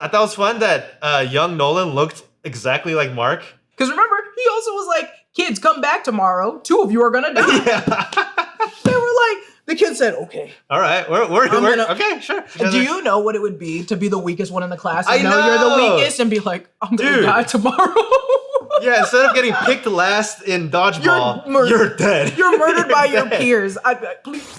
I thought it was fun that young Nolan looked exactly like Mark. Because remember, he also was like, kids, come back tomorrow. 2 of you are going to die. Yeah. They were like, the kid said, okay. All right, we're okay, sure. Do you know what it would be to be the weakest one in the class? I know you're the weakest and be like, I'm going to die tomorrow. Yeah, instead of getting picked last in dodgeball, you're dead. You're murdered by your peers. Please.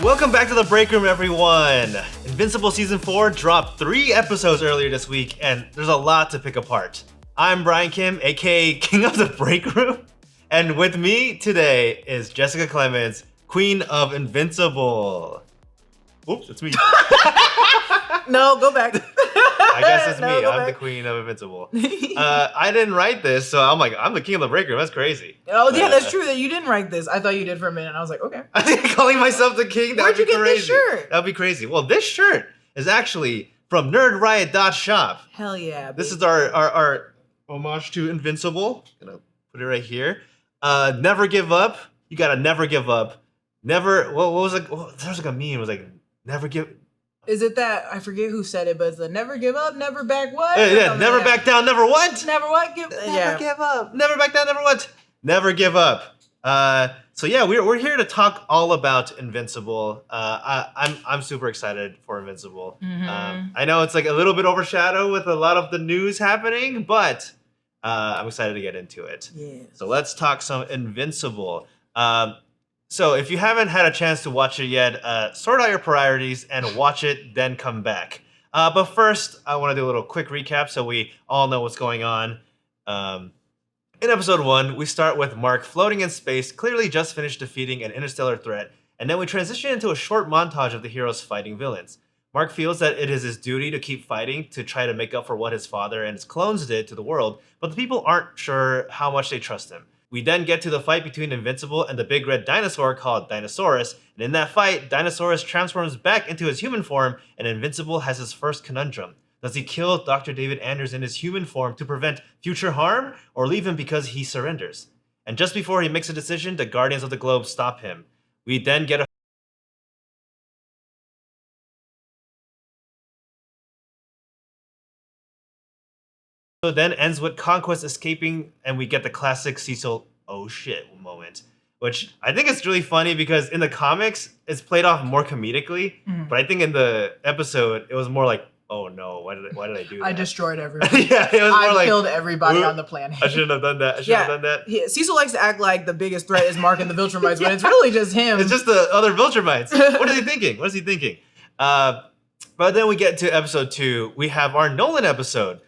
Welcome back to the Breakroom, everyone. Invincible Season 4 dropped 3 episodes earlier this week, and there's a lot to pick apart. I'm Brian Kim, aka King of the Breakroom, and with me today is Jessica Clemons, Queen of Invincible. Oops, it's me. No, go back. I guess it's me. I'm the Queen of Invincible. I didn't write this, so I'm like, I'm the King of the Breakroom. That's crazy. Oh, yeah, that's true that you didn't write this. I thought you did for a minute, and I was like, okay. I think calling myself the King, that would be crazy. Where'd you get this shirt? That would be crazy. Well, this shirt is actually from NerdRiot.shop. Hell yeah. Baby. This is our homage to Invincible. Gonna put it right here. Never give up. You gotta never give up. Never. What was it? There was like a meme. It was like never give. Is it that I forget who said it, but it's the never give up, never back what? Yeah, never back down, never what? Never what? Never give up. Never back down, never what? Never give up. So yeah, we're here to talk all about Invincible. I'm super excited for Invincible. Mm-hmm. I know it's like a little bit overshadowed with a lot of the news happening, but I'm excited to get into it. Yes. So let's talk some Invincible. So if you haven't had a chance to watch it yet, sort out your priorities and watch it, then come back. But first, I want to do a little quick recap so we all know what's going on. In episode 1, we start with Mark floating in space, clearly just finished defeating an interstellar threat, and then we transition into a short montage of the heroes fighting villains. Mark feels that it is his duty to keep fighting to try to make up for what his father and his clones did to the world, but the people aren't sure how much they trust him. We then get to the fight between Invincible and the big red dinosaur called Dinosaurus, and in that fight, Dinosaurus transforms back into his human form, and Invincible has his first conundrum. Does he kill Dr. David Anders in his human form to prevent future harm, or leave him because he surrenders? And just before he makes a decision, the Guardians of the Globe stop him. We then get a So then ends with Conquest escaping, and we get the classic Cecil oh shit moment, which I think is really funny because in the comics it's played off more comedically, but I think in the episode it was more like, oh no, why did I do that? I destroyed everyone. Yeah, it was more like, killed everybody on the planet. I shouldn't have done that. Yeah, Cecil likes to act like the biggest threat is Mark and the Viltrumites, but it's really just him. It's just the other Viltrumites. What is he thinking? But then we get to episode 2. We have our Nolan episode.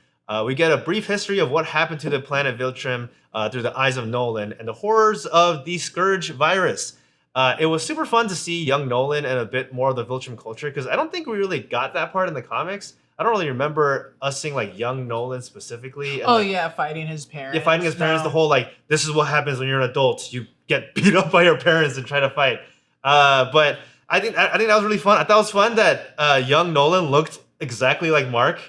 We get a brief history of what happened to the planet Viltrum through the eyes of Nolan and the horrors of the Scourge virus. It was super fun to see young Nolan and a bit more of the Viltrum culture, because I don't think we really got that part in the comics. I don't really remember us seeing like young Nolan specifically. And, fighting his parents. Yeah, fighting his parents. The whole like, this is what happens when you're an adult. You get beat up by your parents and try to fight. But I think that was really fun. I thought it was fun that young Nolan looked exactly like Mark.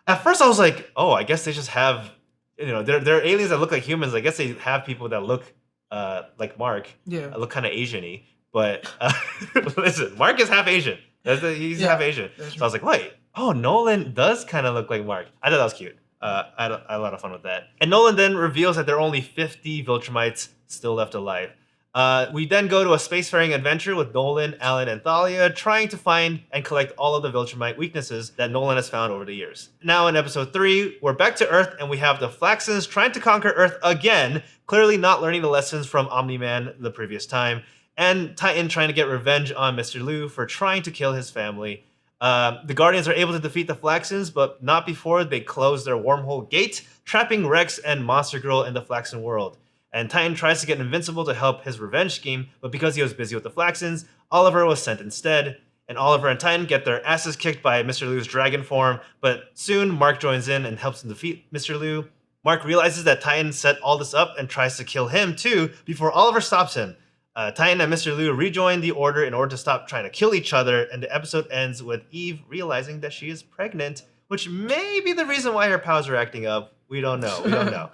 At first, I was like, "Oh, I guess they just have, they're aliens that look like humans. I guess they have people that look like Mark. Yeah, look kind of Asian-y. But listen, Mark is half Asian. He's half Asian. So I was like, wait, oh, Nolan does kind of look like Mark. I thought that was cute. I had a lot of fun with that. And Nolan then reveals that there are only 50 Viltrumites still left alive. We then go to a spacefaring adventure with Nolan, Alan, and Thalia trying to find and collect all of the Viltrumite weaknesses that Nolan has found over the years. Now in episode 3, we're back to Earth and we have the Flaxons trying to conquer Earth again, clearly not learning the lessons from Omni-Man the previous time, and Titan trying to get revenge on Mr. Liu for trying to kill his family. The Guardians are able to defeat the Flaxons, but not before they close their wormhole gate, trapping Rex and Monstergirl in the Flaxon world. And Titan tries to get Invincible to help his revenge scheme, but because he was busy with the Flaxons, Oliver was sent instead. And Oliver and Titan get their asses kicked by Mr. Liu's dragon form, but soon Mark joins in and helps him defeat Mr. Liu. Mark realizes that Titan set all this up and tries to kill him too, before Oliver stops him. Titan and Mr. Liu rejoin the Order in order to stop trying to kill each other, and the episode ends with Eve realizing that she is pregnant, which may be the reason why her powers are acting up. We don't know.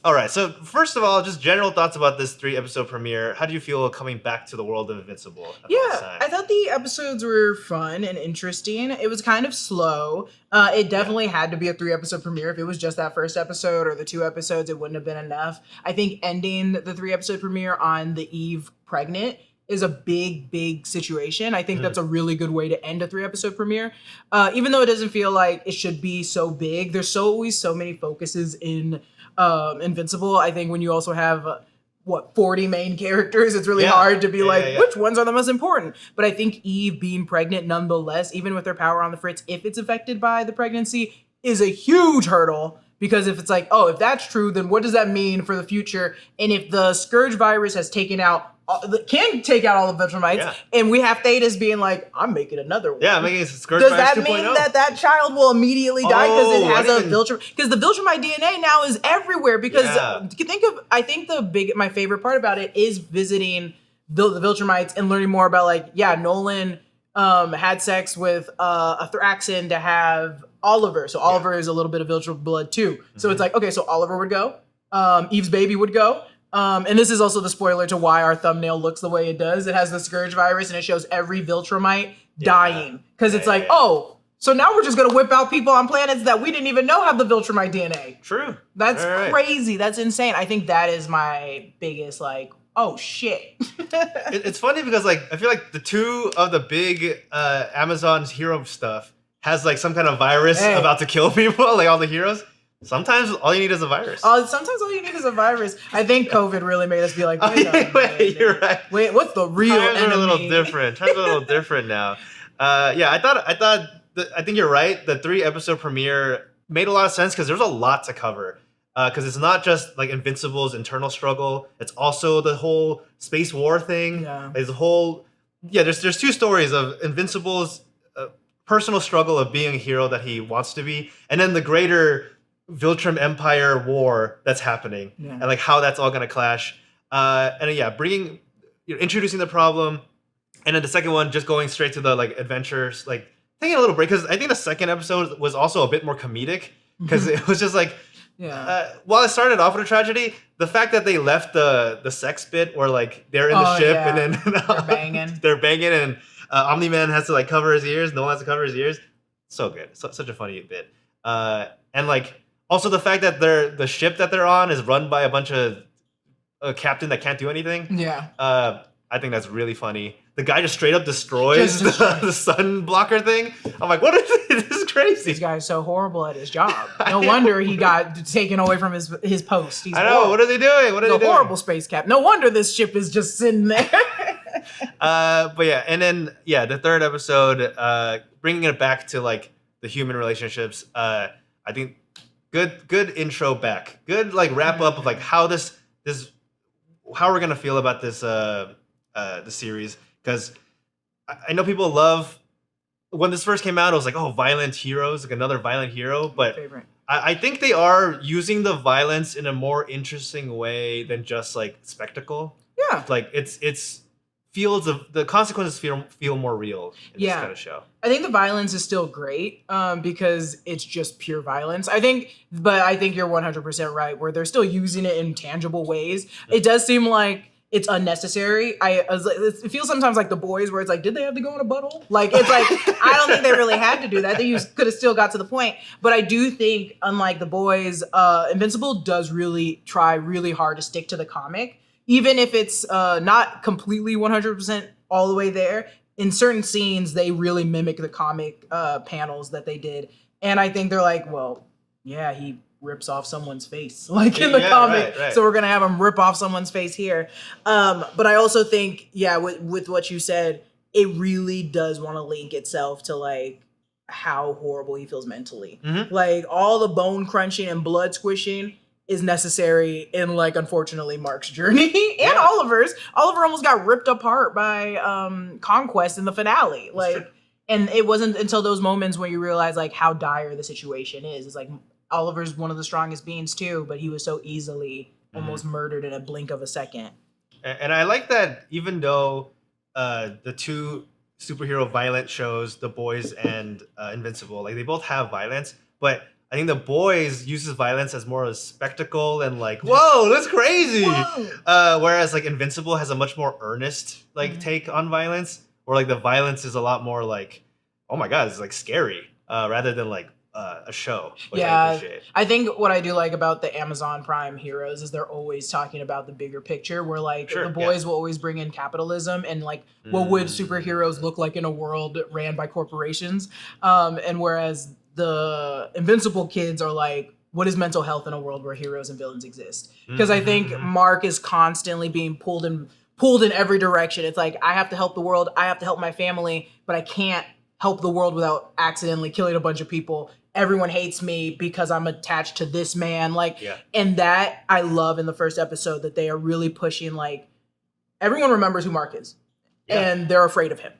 All right. So first of all, just general thoughts about this 3-episode premiere. How do you feel coming back to the world of Invincible? Yeah, I thought the episodes were fun and interesting. It was kind of slow. It definitely had to be a 3-episode premiere. If it was just that first episode or the 2 episodes, it wouldn't have been enough. I think ending the 3-episode premiere on the Eve pregnant is a big situation. I think that's a really good way to end a 3-episode premiere. Even though it doesn't feel like it should be so big, there's always so many focuses in Invincible. I think when you also have 40 main characters, it's really hard to be which ones are the most important. But I think Eve being pregnant nonetheless, even with her power on the fritz, if it's affected by the pregnancy, is a huge hurdle. Because if it's like, oh, if that's true, then what does that mean for the future? And if the Scourge virus has taken out can take out all the Viltrumites, and we have Thetis being like, I'm making another one. Yeah, I'm making a Scourge Does virus that 2.0. mean that child will immediately die because it has a Viltrumite? Because the Viltrumite DNA now is everywhere. Because I think my favorite part about it is visiting the Viltrumites and learning more about Nolan had sex with a Thraxan to have Oliver. So Oliver is a little bit of Viltrum blood too. So it's like, okay, so Oliver would go. Eve's baby would go. And this is also the spoiler to why our thumbnail looks the way it does. It has the Scourge virus and it shows every Viltrumite dying. Because it's like, oh, so now we're just going to whip out people on planets that we didn't even know have the Viltrumite DNA. True. That's crazy. That's insane. I think that is my biggest, oh, shit. It's funny because, I feel like the 2 of the big Amazon's hero stuff has, some kind of virus about to kill people, all the heroes. Sometimes all you need is a virus. Sometimes all you need is a virus. I think COVID really made us be like, wait, you're right. Wait, what's the real enemy? Times are a little different. Times are a little different now. I think you're right. The 3-episode premiere made a lot of sense because there's a lot to cover. Because it's not just Invincible's internal struggle. It's also the whole space war thing. Yeah. There's there's 2 stories of Invincible's personal struggle of being a hero that he wants to be, and then the greater Viltrum Empire war that's happening, and how that's all gonna clash. Bringing, introducing the problem, and then the second one just going straight to the adventures, taking a little break because I think the second episode was also a bit more comedic because it was just while it started off with a tragedy, the fact that they left the sex bit where they're in the ship and then they're banging and Omni-Man has to cover his ears, Nolan has to cover his ears. So good, such a funny bit, and also the fact that the ship that they're on is run by a bunch of a captain that can't do anything. Yeah, I think that's really funny. The guy just straight up destroys the sun blocker thing. I'm like, what is this? This is crazy. This guy's so horrible at his job. No wonder he got taken away from his post. I know. Horrible. What are they doing? What are they doing? Horrible space cap. No wonder this ship is just sitting there. And then the 3rd episode, bringing it back to the human relationships. I think good intro back. Good wrap up of how how we're gonna feel about this the series. Because I know people love, when this first came out, it was violent heroes, another violent hero. But I think they are using the violence in a more interesting way than just spectacle. Yeah. It's feels of the consequences feel more real in this kind of show. I think the violence is still great because it's just pure violence. I think you're 100% right where they're still using it in tangible ways. It does seem like it's unnecessary. It feels sometimes like The Boys where it's did they have to go in a butthole? I don't think they really had to do that. They could have still got to the point. But I do think, unlike The Boys, Invincible does really try really hard to stick to the comic. Even if it's not completely 100% all the way there, in certain scenes, they really mimic the comic panels that they did. And I think they're he rips off someone's face in the comic. Right. So we're going to have him rip off someone's face here. But I also think, with what you said, it really does want to link itself to how horrible he feels mentally. Mm-hmm. All the bone crunching and blood squishing is necessary in unfortunately Mark's journey and Oliver's. Oliver almost got ripped apart by Conquest in the finale. And it wasn't until those moments when you realize how dire the situation is. It's Oliver's one of the strongest beings too, but he was so easily almost murdered in a blink of a second. And I like that even though the 2 superhero violent shows, The Boys and Invincible, they both have violence, but I think the boys uses violence as more of a spectacle and like, whoa, that's crazy. Whereas like Invincible has a much more earnest like take on violence, or like the violence is a lot more like, oh my god, it's like scary, rather than like a show. Which I appreciate. I think what I do like about the Amazon Prime heroes is they're always talking about the bigger picture, where like the boys will always bring in capitalism and like what would superheroes look like in a world ran by corporations, and whereas the Invincible kids are like, what is mental health in a world where heroes and villains exist? Because I think Mark is constantly being pulled in every direction. It's like, I have to help the world, I have to help my family, but I can't help the world without accidentally killing a bunch of people. Everyone hates me because I'm attached to this man. Like, and that I love in the first episode, that they are really pushing, like, everyone remembers who Mark is and they're afraid of him.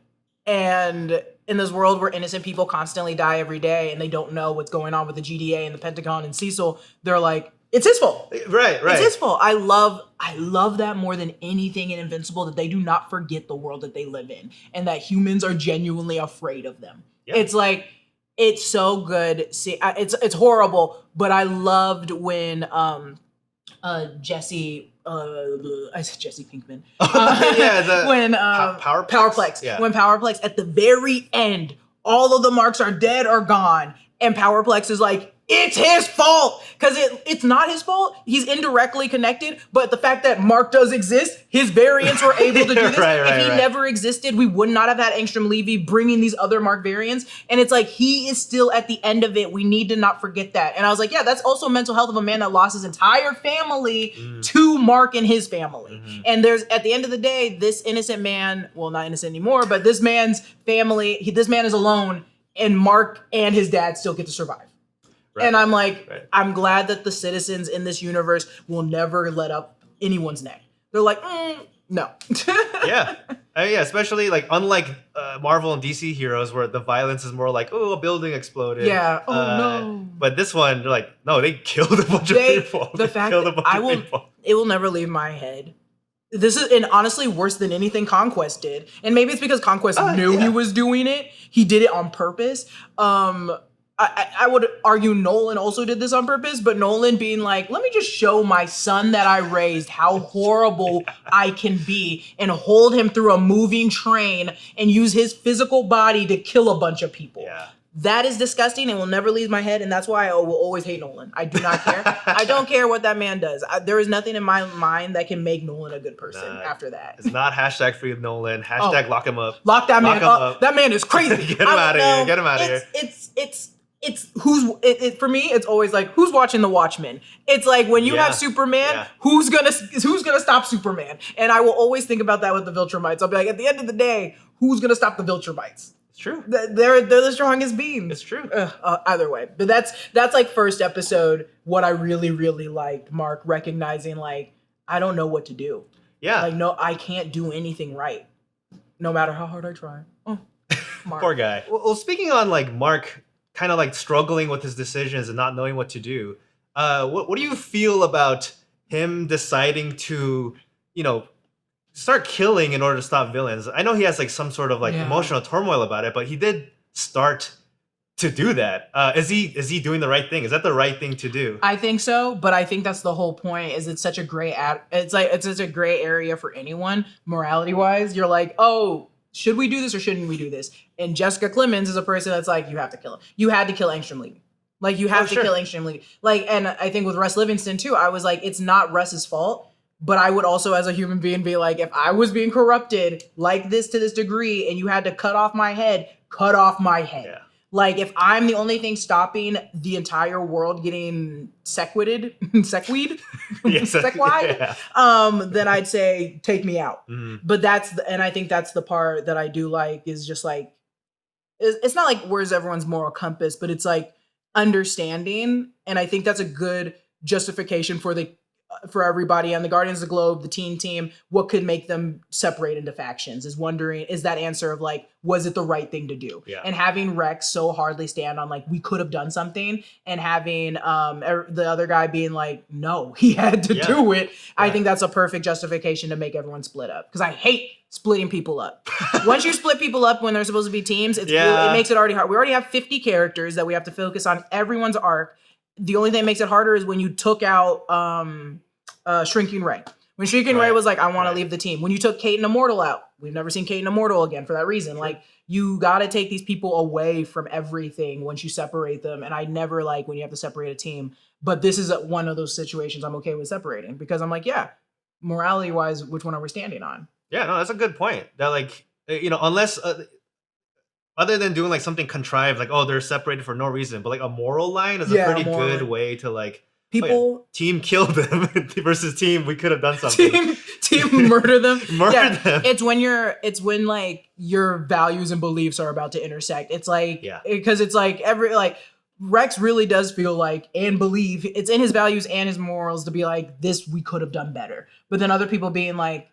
And in this world where innocent people constantly die every day and they don't know what's going on with the GDA and the Pentagon and Cecil, they're like, it's his fault. Right. It's his fault. I love that more than anything in Invincible, that they do not forget the world that they live in and that humans are genuinely afraid of them. Yeah. It's like, it's so good. See, it's horrible, but I loved when Jesse I said Jesse Pinkman. When Powerplex. Yeah. When Powerplex at the very end, all of the marks are dead or gone, and Powerplex is like, it's his fault, because it's not his fault. He's indirectly connected, but the fact that Mark does exist, his variants were able to do this. If he never existed, we would not have had Angstrom Levy bringing these other Mark variants. And it's like, he is still at the end of it. We need to not forget that. And I was like, yeah, that's also mental health of a man that lost his entire family to Mark and his family. And there's, at the end of the day, this innocent man, well, not innocent anymore, but this man's family, this man is alone, and Mark and his dad still get to survive. Right. And I'm like, I'm glad that the citizens in this universe will never let up anyone's neck. They're like, no. Yeah, especially like, unlike Marvel and DC heroes, where the violence is more like, oh, a building exploded. Yeah. Oh no. But this one, they're like, no, they killed a bunch of people. The fact that it will never leave my head. This is, and honestly, worse than anything Conquest did. And maybe it's because Conquest knew he was doing it. He did it on purpose. I would argue Nolan also did this on purpose, but Nolan being like, let me just show my son that I raised how horrible I can be, and hold him through a moving train and use his physical body to kill a bunch of people. Yeah. That is disgusting and will never leave my head, and that's why I will always hate Nolan. I do not care. I don't care what that man does. There is nothing in my mind that can make Nolan a good person after that. It's not hashtag free Nolan. Hashtag lock him up. Lock that man up. That man is crazy. Get him out of here. Get him out of here. It's for me, it's always like, who's watching The Watchmen? It's like, when you have Superman, who's gonna stop Superman? And I will always think about that with the Viltrumites. I'll be like, at the end of the day, who's gonna stop the Viltrumites? It's true. They're the strongest beings. It's true. Either way, but that's like first episode. What I really, really liked, Mark recognizing, like, I don't know what to do. Yeah. Like, no, I can't do anything right, no matter how hard I try. Oh, Mark. Poor guy. Well, speaking on like Mark, kind of like struggling with his decisions and not knowing what to do. What do you feel about him deciding to, start killing in order to stop villains? I know he has like some sort of like emotional turmoil about it, but he did start to do that. Is he doing the right thing? Is that the right thing to do? I think so, but I think that's the whole point. Is it's such a gray it's such a gray area for anyone morality wise. You're like, oh, should we do this or shouldn't we do this? And Jessica Clemons is a person that's like, you have to kill him. You had to kill Angstrom Levy. Like, you have to kill Angstrom Levy. Like, and I think with Russ Livingston too, I was like, it's not Russ's fault. But I would also, as a human being, be like, if I was being corrupted like this to this degree and you had to cut off my head, cut off my head. Yeah. Like, if I'm the only thing stopping the entire world getting sequied, then I'd say, take me out. But and I think that's the part that I do like, is just like, it's not like where's everyone's moral compass, but it's like understanding. And I think that's a good justification for everybody on the Guardians of the Globe, the teen team. What could make them separate into factions is wondering, is that answer of like, was it the right thing to do? Yeah. And having Rex so hardly stand on like, we could have done something, and having the other guy being like, no, he had to do it. I think that's a perfect justification to make everyone split up, because I hate splitting people up. Once you split people up when they're supposed to be teams, it makes it already hard. We already have 50 characters that we have to focus on everyone's arc, the only thing that makes it harder is when you took out Shrinking Ray. When Shrinking Ray was like, I want to leave the team. When you took Kate and Immortal out, we've never seen Kate and Immortal again for that reason. Like, you got to take these people away from everything once you separate them. And I never like when you have to separate a team. But this is one of those situations I'm okay with separating because I'm like, yeah, morality-wise, which one are we standing on? Yeah, no, that's a good point. That like, unless other than doing like something contrived, like, oh, they're separated for no reason, but like a moral line is a pretty good way to like, people team killed them versus team we could have done something. team murder them. Them. It's when like your values and beliefs are about to intersect. It's like because it's like Rex really does feel like and believe it's in his values and his morals to be like, this we could have done better. But then other people being like,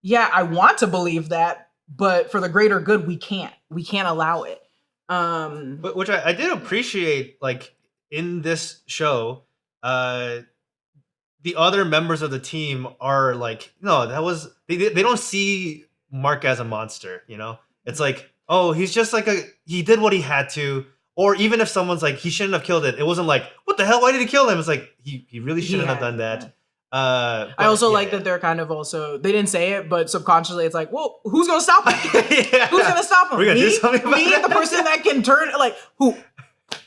yeah, I want to believe that, but for the greater good, we can't allow it. But which I did appreciate, like in this show, the other members of the team are like, no, that was they don't see Mark as a monster, It's like, oh, he's just like he did what he had to, or even if someone's like, he shouldn't have killed it, it wasn't like, what the hell, why did he kill him? It's like he really shouldn't have done that. I also like that they're kind of also, they didn't say it, but subconsciously it's like, well, who's gonna stop him? Who's gonna stop him? We're gonna do something about me, that? The person that can turn, like, who?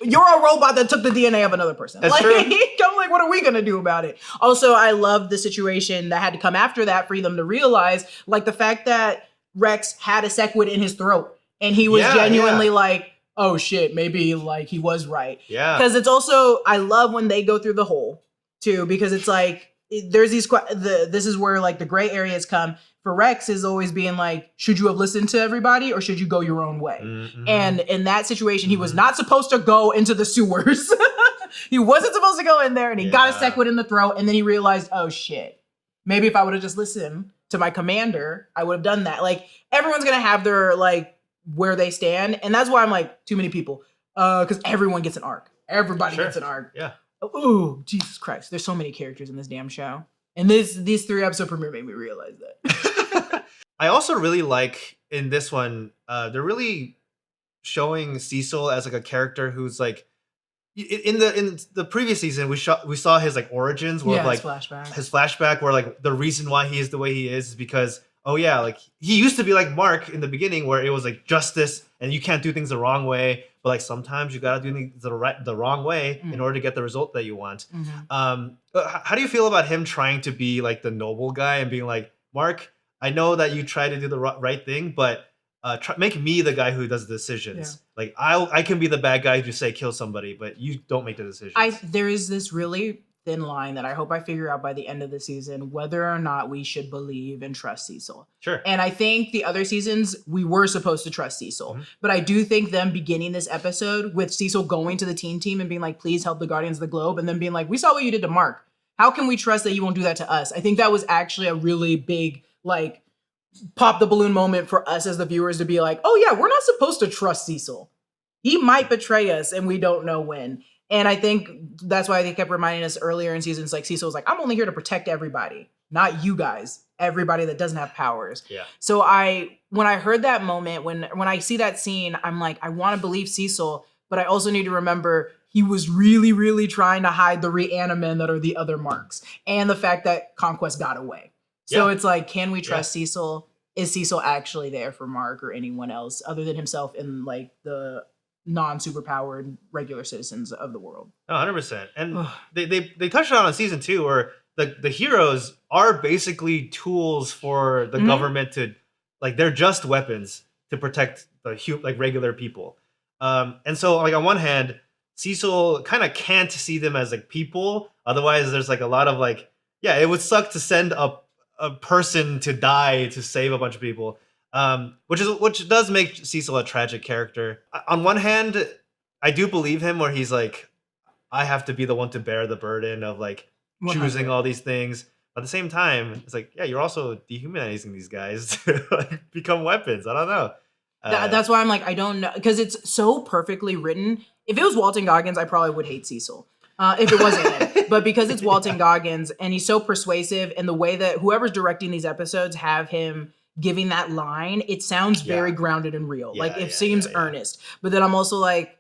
You're a robot that took the DNA of another person. That's like, true. I'm like, what are we gonna do about it? Also, I love the situation that had to come after that for them to realize, like the fact that Rex had a sequid in his throat, and he was genuinely like, oh shit, maybe like he was right. Yeah. Because it's also, I love when they go through the hole too, because it's like there's these this is where like the gray areas come. For Rex is always being like, should you have listened to everybody or should you go your own way? Mm-hmm. And in that situation, he was not supposed to go into the sewers. He wasn't supposed to go in there, and he got a sequid in the throat, and then he realized, oh shit, maybe if I would have just listened to my commander, I would have done that. Like, everyone's gonna have their like where they stand, and that's why I'm like, too many people, because everyone gets an arc. Everybody gets an arc. Yeah. Oh, Jesus Christ! There's so many characters in this damn show, and these 3 episode premiere made me realize that. I also really like in this one, they're really showing Cecil as like a character who's like, in the previous season we saw his like origins where like his flashback where like the reason why he is the way he is because like he used to be like Mark in the beginning where it was like justice and you can't do things the wrong way, but like sometimes you gotta do things the wrong way in order to get the result that you want. How do you feel about him trying to be like the noble guy and being like, Mark, I know that you try to do the right thing, but make me the guy who does the decisions. Like I can be the bad guy who say kill somebody, but you don't make the decisions. There is this really thin line that I hope I figure out by the end of the season whether or not we should believe and trust Cecil. Sure. And I think the other seasons we were supposed to trust Cecil, but I do think them beginning this episode with Cecil going to the team and being like, please help the Guardians of the Globe, and then being like, we saw what you did to Mark. How can we trust that you won't do that to us? I think that was actually a really big like pop the balloon moment for us as the viewers to be like, oh yeah, we're not supposed to trust Cecil. He might betray us and we don't know when. And I think that's why they kept reminding us earlier in seasons, like Cecil was like, I'm only here to protect everybody, not you guys, everybody that doesn't have powers. Yeah. So when I heard that moment, when I see that scene, I'm like, I want to believe Cecil, but I also need to remember he was really, really trying to hide the Reanimen that are the other Marks and the fact that Conquest got away. So it's like, can we trust Cecil? Is Cecil actually there for Mark or anyone else other than himself and like the non-superpowered regular citizens of the world? 100%. And they touched on it in season 2 where the heroes are basically tools for the government to, like, they're just weapons to protect the like regular people. And so like on one hand, Cecil kind of can't see them as like people. Otherwise there's like a lot of like, it would suck to send a person to die to save a bunch of people. Which does make Cecil a tragic character. On one hand, I do believe him where he's like, I have to be the one to bear the burden of like choosing all these things. But at the same time, it's like, you're also dehumanizing these guys to like become weapons. I don't know. That's why I'm like, I don't know, because it's so perfectly written. If it was Walton Goggins, I probably would hate Cecil. If it wasn't him. But because it's Walton Goggins and he's so persuasive, and the way that whoever's directing these episodes have him giving that line, it sounds very grounded and real. Like it seems earnest. But then I'm also like,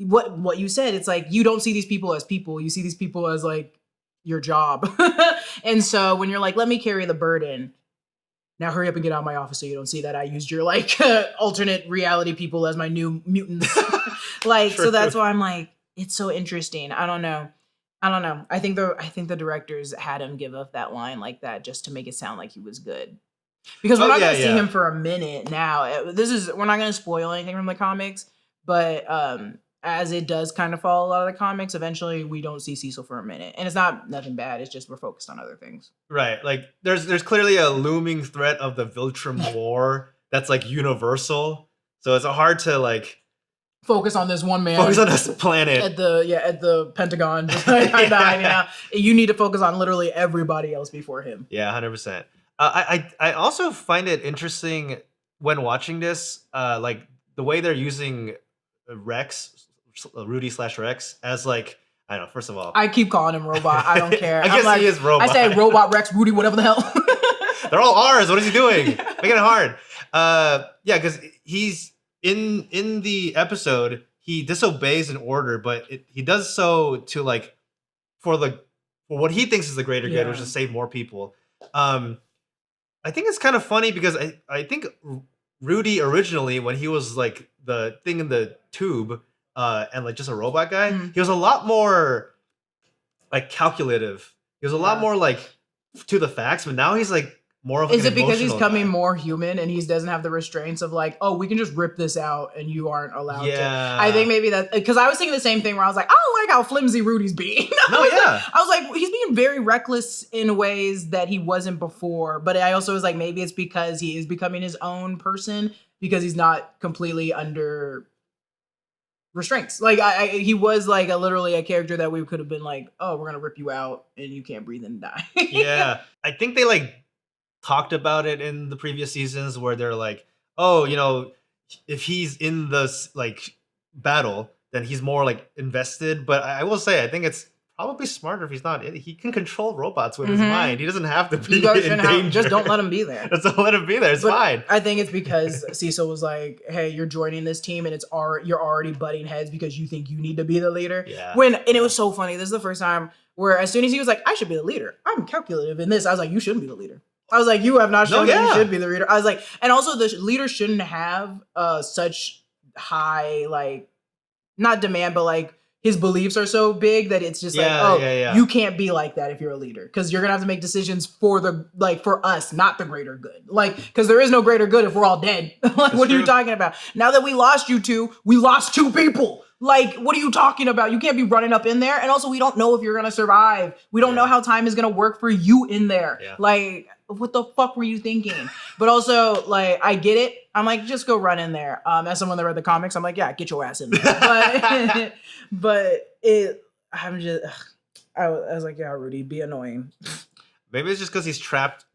what you said, it's like you don't see these people as people. You see these people as like your job. And so when you're like, let me carry the burden. Now hurry up and get out of my office so you don't see that I used your like alternate reality people as my new mutants. Like, so that's why I'm like, it's so interesting. I don't know. I think the directors had him give up that line like that just to make it sound like he was good. Because we're not going to see him for a minute now. We're not going to spoil anything from the comics, but as it does kind of follow a lot of the comics, eventually we don't see Cecil for a minute. And it's nothing bad. It's just we're focused on other things. Right. Like there's clearly a looming threat of the Viltrum War that's like universal. So it's hard to like focus on this one man. Focus on this planet. At the Pentagon. You need to focus on literally everybody else before him. Yeah, 100%. I also find it interesting when watching this, like the way they're using Rudy/Rex as like, I don't know, first of all. I keep calling him Robot. I don't care. I guess he is Robot. I say Robot, Rex, Rudy, whatever the hell. They're all R's. What is he doing? Making it hard. Yeah, because he's in the episode, he disobeys an order, but he does so to like for what he thinks is the greater good, which is save more people. I think it's kind of funny because I think Rudy originally, when he was like the thing in the tube and like just a robot guy, he was a lot more like calculative. He was a lot more like to the facts, but now he's like more of. Is it because he's coming more human and he doesn't have the restraints of like, oh, we can just rip this out and you aren't allowed to? I think maybe that because I was thinking the same thing where I was like, I don't like how flimsy Rudy's being. I was like, he's being very reckless in ways that he wasn't before. But I also was like, maybe it's because he is becoming his own person because he's not completely under restraints. Like he was like literally a character that we could have been like, oh, we're gonna rip you out and you can't breathe and die. Yeah, I think they like talked about it in the previous seasons where they're like, oh, you know, if he's in this like battle, then he's more like invested. But I will say, I think it's probably smarter if he's not. He can control robots with his mind. He doesn't have to be in danger. Just don't let him be there. Just don't let him be there. It's fine. I think it's because Cecil was like, hey, you're joining this team and you're already butting heads because you think you need to be the leader. Yeah. And it was so funny. This is the first time where as soon as he was like, I should be the leader. I'm calculative in this. I was like, you shouldn't be the leader. I was like, you have not shown that you should be the leader. I was like, and also the leader shouldn't have such high, like, not demand, but like his beliefs are so big that it's just you can't be like that if you're a leader because you're gonna have to make decisions for for us, not the greater good. Like, because there is no greater good if we're all dead. Like, what are you talking about? Now that we lost you two, we lost two people. Like, what are you talking about? You can't be running up in there. And also, we don't know if you're gonna survive. We don't know how time is gonna work for you in there. Yeah. Like, what the fuck were you thinking? But also, like, I get it. I'm like, just go run in there. As someone that read the comics, I'm like, yeah, get your ass in there. But I was like, yeah, Rudy, be annoying. Maybe it's just because he's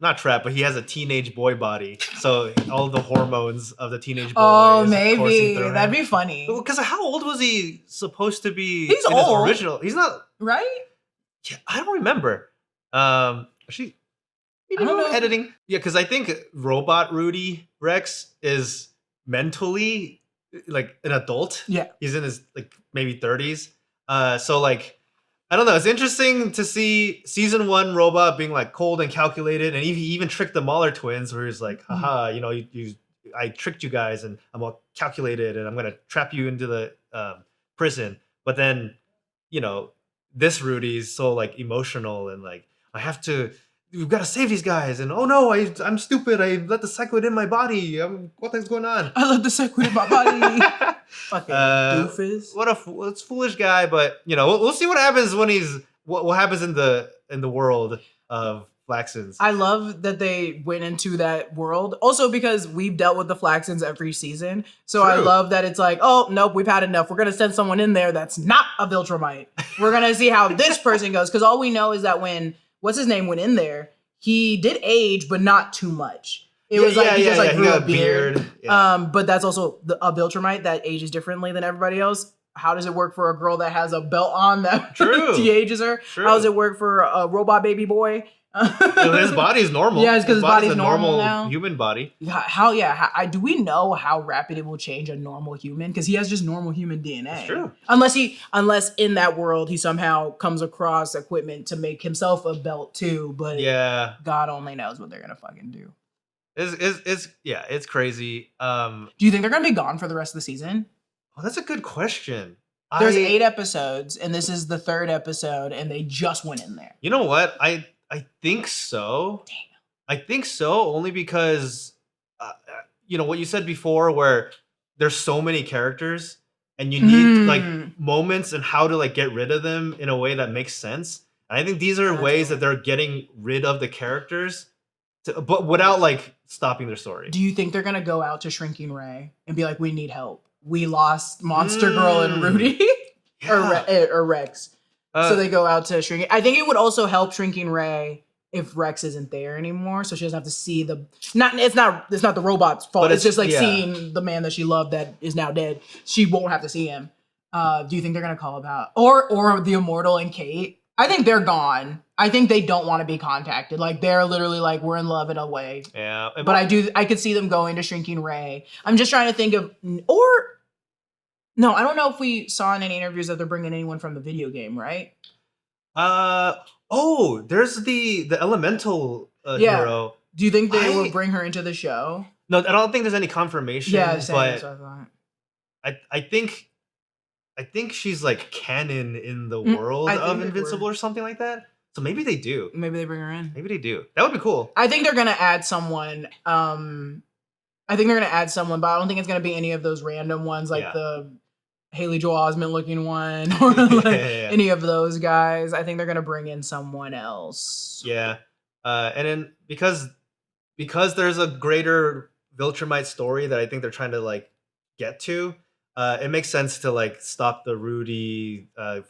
not trapped, but he has a teenage boy body. So all the hormones of the teenage boy. Oh, maybe. That'd be funny. Because how old was he supposed to be? He's old. His original. He's not. Right? Yeah, I don't remember. Actually, maybe no editing. Yeah, because I think Robot Rudy Rex is mentally like an adult. Yeah. He's in his like maybe 30s. So like, I don't know. It's interesting to see season 1 Robot being like cold and calculated, and he even tricked the Mahler twins, where he's like, "Haha, you know, I tricked you guys, and I'm all calculated, and I'm gonna trap you into the prison." But then, you know, this Rudy's so like emotional and like, we've got to save these guys, and oh no, I'm stupid. I let the cycloid in my body. What the heck's going on? I let the cycloid in my body. Fucking doofus. It's foolish guy, but you know, we'll see what happens when what happens in the world of Flaxons. I love that they went into that world. Also because we've dealt with the Flaxons every season. So I love that it's like, oh, nope, we've had enough. We're going to send someone in there that's not a Viltrumite. We're going to see how this person goes. Because all we know is that when, what's his name, went in there, he did age, but not too much. It was like, he just like grew a beard. Yeah. But that's also a Viltrumite that ages differently than everybody else. How does it work for a girl that has a belt on that de-ages her? How does it work for a robot baby boy? His body's normal. Yeah, it's because his body's a normal now. Human body. Do we know how rapid it will change a normal human? Because he has just normal human DNA. That's true. Unless in that world he somehow comes across equipment to make himself a belt too. But yeah, God only knows what they're gonna fucking do. It's crazy. Do you think they're gonna be gone for the rest of the season? Oh, that's a good question. There's 8 episodes, and this is the 3rd episode, and they just went in there. You know what? I think so. Damn. I think so, only because, what you said before, where there's so many characters, and you need like moments and how to like get rid of them in a way that makes sense. And I think these are ways that they're getting rid of the characters, but without like stopping their story. Do you think they're gonna go out to Shrinking Ray and be like, "We need help. We lost Monster Girl and Rudy or Rex." So they go out to Shrinking. I think it would also help Shrinking Ray if Rex isn't there anymore, so she doesn't have to see it's not the robot's fault. But it's just like seeing the man that she loved that is now dead. She won't have to see him. Do you think they're gonna call about or the Immortal and Kate? I think they're gone. I think they don't want to be contacted. Like they're literally like, we're in love in a way. Yeah. But I could see them going to Shrinking Ray. I'm just trying to think of no, I don't know if we saw in any interviews that they're bringing anyone from the video game, right? There's the elemental hero. Do you think they will bring her into the show? No, I don't think there's any confirmation. Yeah, same, but that's what I thought. I think she's like canon in the world of Invincible or something like that. So maybe they do. Maybe they bring her in. Maybe they do. That would be cool. I think they're gonna add someone. But I don't think it's gonna be any of those random ones like the Haley Joel Osment looking one or any of those guys. I think they're gonna bring in someone else. Yeah. And then because there's a greater Viltrumite story that I think they're trying to like get to, it makes sense to like stop the Rudy, the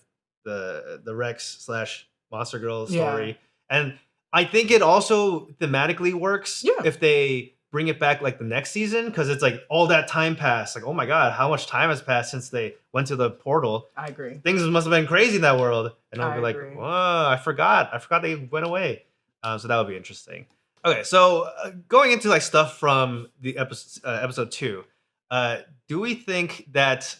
Rex / Monster Girl story. And I think it also thematically works if they bring it back like the next season, because it's like all that time passed. Like, oh my God, how much time has passed since they went to the portal? I agree. Things must have been crazy in that world. And I'll be like, whoa, I forgot they went away. So that would be interesting. Okay, so going into like stuff from the episode 2, do we think that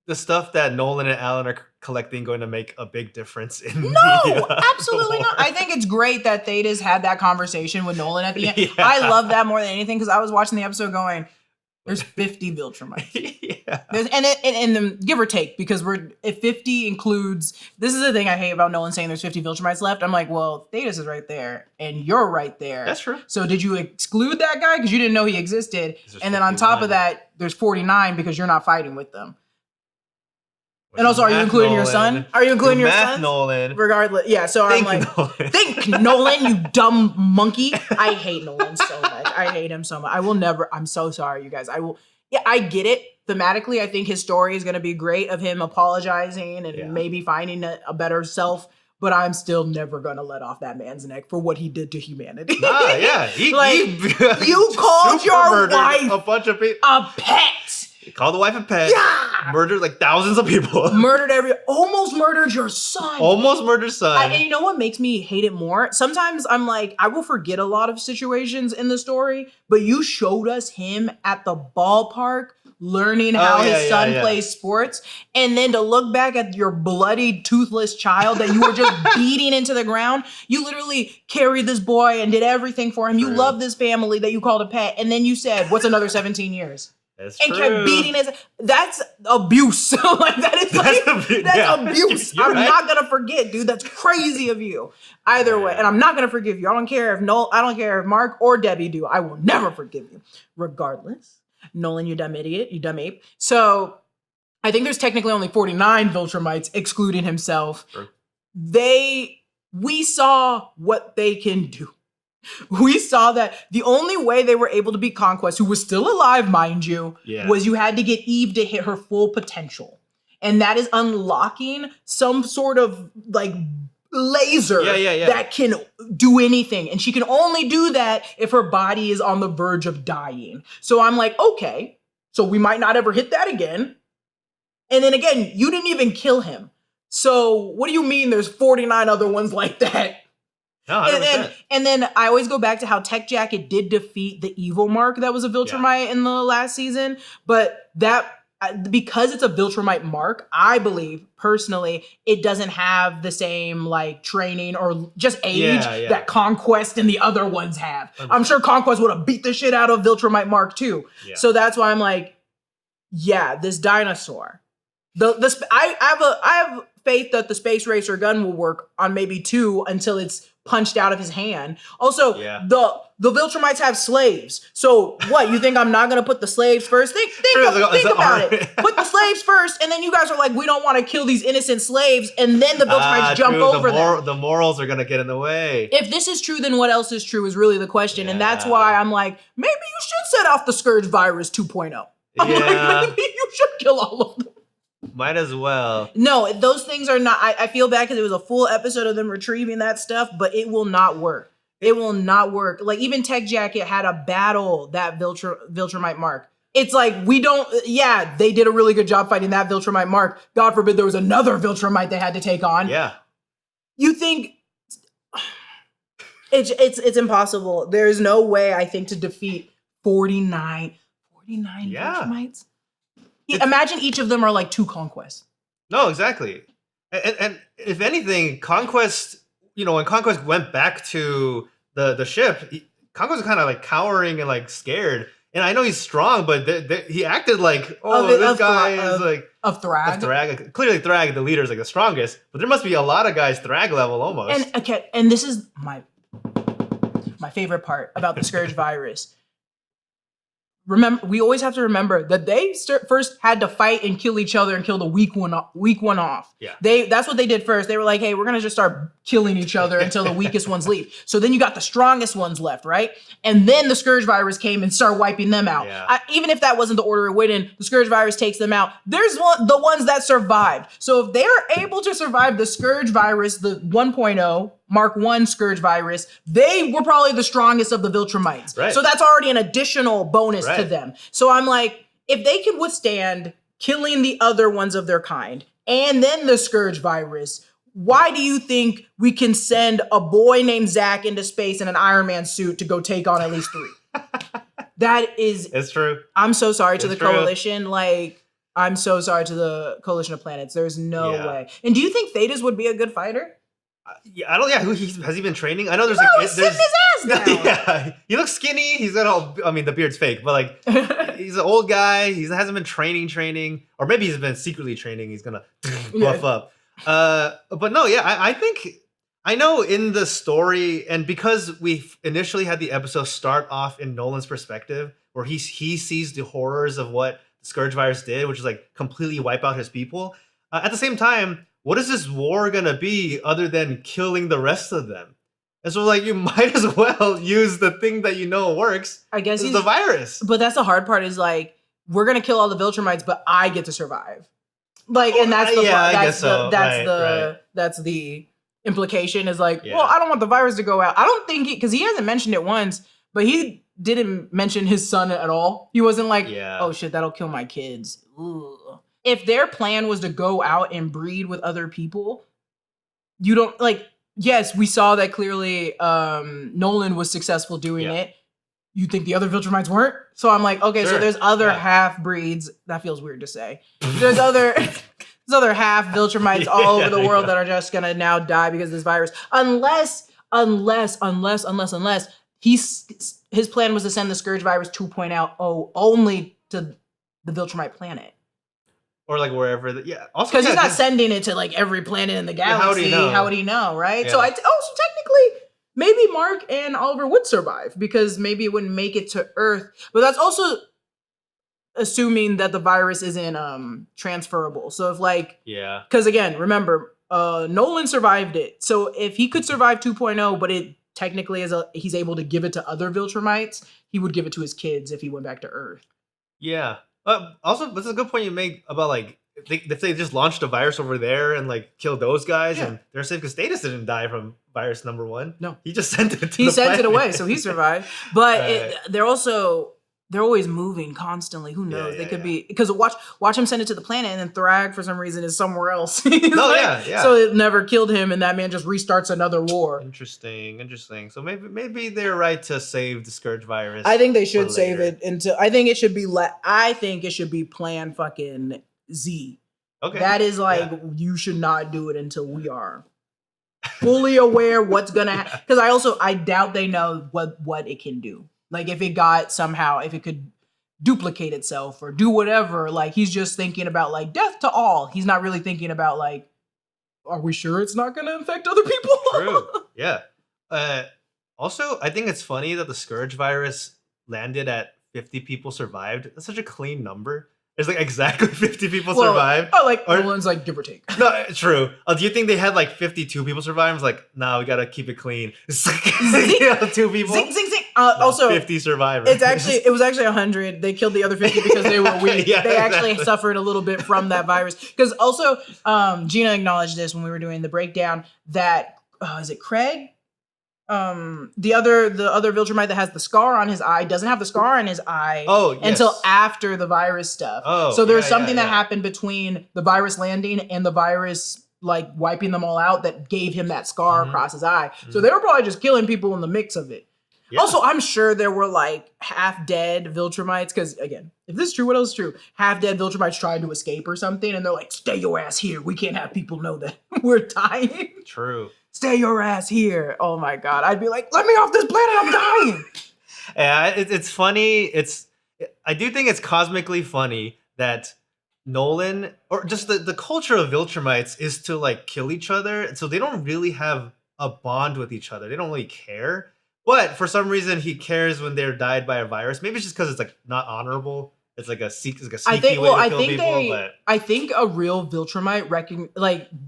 the stuff that Nolan and Alan are collecting going to make a big difference in No, absolutely not. I think it's great that Thetis had that conversation with Nolan at the end. Yeah. I love that more than anything because I was watching the episode going, there's 50 Viltrumites. Yeah. And give or take, because if 50 includes, this is the thing I hate about Nolan saying there's 50 Viltrumites left. I'm like, well, Thetis is right there and you're right there. That's true. So did you exclude that guy because you didn't know he existed? And then on top of that, there's 49 because you're not fighting with them. And also, are you including your son? Are you including your son? Nolan. Regardless, yeah. So I'm like, think Nolan, you dumb monkey. I hate Nolan so much. I hate him so much. I will never. I'm so sorry, you guys. Yeah, I get it. Thematically, I think his story is going to be great of him apologizing and maybe finding a better self. But I'm still never going to let off that man's neck for what he did to humanity. Yeah. You called your wife a bunch of people a pet. He called the wife a pet. Yeah. Murdered like thousands of people. Almost murdered your son. Almost murdered son. And you know what makes me hate it more? Sometimes I'm like, I will forget a lot of situations in the story, but you showed us him at the ballpark learning how his son plays sports. And then to look back at your bloody, toothless child that you were just beating into the ground. You literally carried this boy and did everything for him. You love this family that you called a pet. And then you said, what's another 17 years? That's and true. Kept beating his. That's abuse. That's abuse. I'm not gonna forget, dude. That's crazy of you. Either way, and I'm not gonna forgive you. I don't care if Mark or Debbie do. I will never forgive you, regardless. Nolan, you dumb idiot, you dumb ape. So, I think there's technically only 49 Viltrumites, excluding himself. Sure. We saw what they can do. We saw that the only way they were able to beat Conquest, who was still alive, mind you, was you had to get Eve to hit her full potential. And that is unlocking some sort of like laser that can do anything. And she can only do that if her body is on the verge of dying. So I'm like, okay, so we might not ever hit that again. And then again, you didn't even kill him. So what do you mean there's 49 other ones like that? No, 100%. And then I always go back to how Tech Jacket did defeat the evil Mark that was a Viltrumite in the last season. But that, because it's a Viltrumite Mark, I believe personally it doesn't have the same like training or just age that Conquest and the other ones have. I'm sure Conquest would have beat the shit out of Viltrumite Mark too. Yeah. So that's why I'm like, yeah, this dinosaur. I have faith that the Space Racer gun will work on maybe 2 until it's punched out of his hand. Also, the Viltrumites have slaves. So what, you think I'm not going to put the slaves first? Think about it. Put the slaves first, and then you guys are like, we don't want to kill these innocent slaves, and then the Viltrumites jump over them. The morals are going to get in the way. If this is true, then what else is true is really the question. And that's why I'm like, maybe you should set off the Scourge Virus 2.0. I'm like, maybe you should kill all of them. Might as well. No, those things are not. I feel bad because it was a full episode of them retrieving that stuff, but it will not work. It will not work. Like, even Tech Jacket had a battle that Viltrumite Mark. It's like, we don't. Yeah, they did a really good job fighting that Viltrumite Mark. God forbid there was another Viltrumite they had to take on. Yeah. You think it's impossible. There's no way, I think, to defeat 49 Viltrumites. Imagine each of them are like 2 conquests. No, exactly. And if anything, Conquest, when Conquest went back to the ship, Conquest was kind of like cowering and like scared. And I know he's strong, but he acted like, this guy is like... Of Thrag. Thrag. Clearly Thrag, the leader, is like the strongest. But there must be a lot of guys Thrag level almost. And this is my favorite part about the Scourge Virus. Remember, we always have to remember that they first had to fight and kill each other and kill the weak one off. Yeah. That's what they did first. They were like, hey, we're gonna just start killing each other until the weakest ones leave. So then you got the strongest ones left, right? And then the Scourge Virus came and started wiping them out. Yeah. Even if that wasn't the order it went in, the Scourge Virus takes them out. There's the ones that survived. So if they're able to survive the Scourge Virus, the 1.0, Mark 1 Scourge Virus, they were probably the strongest of the Viltrumites. Right. So that's already an additional bonus to them. So I'm like, if they can withstand killing the other ones of their kind and then the Scourge Virus, why do you think we can send a boy named Zach into space in an Iron Man suit to go take on at least 3? It's true. I'm so sorry to the Coalition. Like, I'm so sorry to the Coalition of Planets. There's no way. And do you think Thetis would be a good fighter? I don't. Yeah, has he been training? I know there's he's sitting his ass down. Yeah, he looks skinny. He's got all. I mean, the beard's fake, but like, he's an old guy. He hasn't been training, or maybe he's been secretly training. He's gonna buff up. But no, yeah, I think I know in the story, and because we initially had the episode start off in Nolan's perspective, where he sees the horrors of what the Scourge Virus did, which is like completely wipe out his people. At the same time, what is this war gonna be other than killing the rest of them? And so, like, you might as well use the thing that you know works. I guess the virus. But that's the hard part. Is like, we're gonna kill all the Viltrumites, but I get to survive. Like, and that's the part. I guess so. That's the implication. Is like, well, I don't want the virus to go out. I don't think because he hasn't mentioned it once, but he didn't mention his son at all. He wasn't like, oh shit, that'll kill my kids. Ugh. If their plan was to go out and breed with other people, you don't like. Yes, we saw that clearly. Nolan was successful doing it. You think the other Viltrumites weren't? So I'm like, okay, so there's other half breeds. That feels weird to say. There's other half Viltrumites all over the world that are just gonna now die because of this virus. Unless his plan was to send the Scourge Virus 2.0 only to the Viltrumite planet. Or like wherever, Also, because he's not sending it to like every planet in the galaxy. How would he know, right? Yeah. So technically, maybe Mark and Oliver would survive because maybe it wouldn't make it to Earth. But that's also assuming that the virus isn't transferable. So if because again, remember, Nolan survived it. So if he could survive 2.0, but it technically he's able to give it to other Viltrumites, he would give it to his kids if he went back to Earth. Yeah. Also, this is a good point you make about like if they just launched a virus over there and like killed those guys and they're safe because Thetis didn't die from virus number 1. No, he just sent it. He sent it away, so he survived. But they're also they're always moving constantly. Who knows? Yeah, They could be, because watch him send it to the planet, and then Thrag for some reason is somewhere else. So it never killed him, and that man just restarts another war. Interesting. So maybe they're right to save the Scourge virus. I think they should save it until, I think it should be Plan fucking Z. Okay. That is like, you should not do it until we are fully aware what's gonna happen. Because I doubt they know what it can do. Like, if it could duplicate itself or do whatever, like, he's just thinking about, like, death to all. He's not really thinking about, like, are we sure it's not going to infect other people? True. Yeah. Also, I think it's funny that the Scourge virus landed at 50 people survived. That's such a clean number. There's like exactly 50 people survived. Oh, like, everyone's like, give or take. No, true. Do you think they had like 52 people survive? I was like, nah, we gotta keep it clean. 2 people. Zing, zing, zing. Also, 50 survivors. It was actually 100. They killed the other 50 because they were weak. They actually suffered a little bit from that virus. Because also, Gina acknowledged this when we were doing the breakdown that, is it Craig? The other Viltrumite that has the scar on his eye doesn't have the scar on his eye until after the virus stuff. So there's something that happened between the virus landing and the virus like wiping them all out that gave him that scar across his eye. So they were probably just killing people in the mix of it. Also, I'm sure there were like half-dead Viltrumites, because again, if this is true, what else is true? Half-dead Viltrumites trying to escape or something, and they're like, stay your ass here. We can't have people know that we're dying. True. Stay your ass here. Oh my God. I'd be like, let me off this planet. I'm dying. Yeah, it's funny. I do think it's cosmically funny that Nolan, or just the culture of Viltrumites, is to like kill each other. So they don't really have a bond with each other. They don't really care. But for some reason, he cares when they're died by a virus. Maybe it's just because it's like not honorable. It's like a sneaky way to kill people. I think a real Viltrumite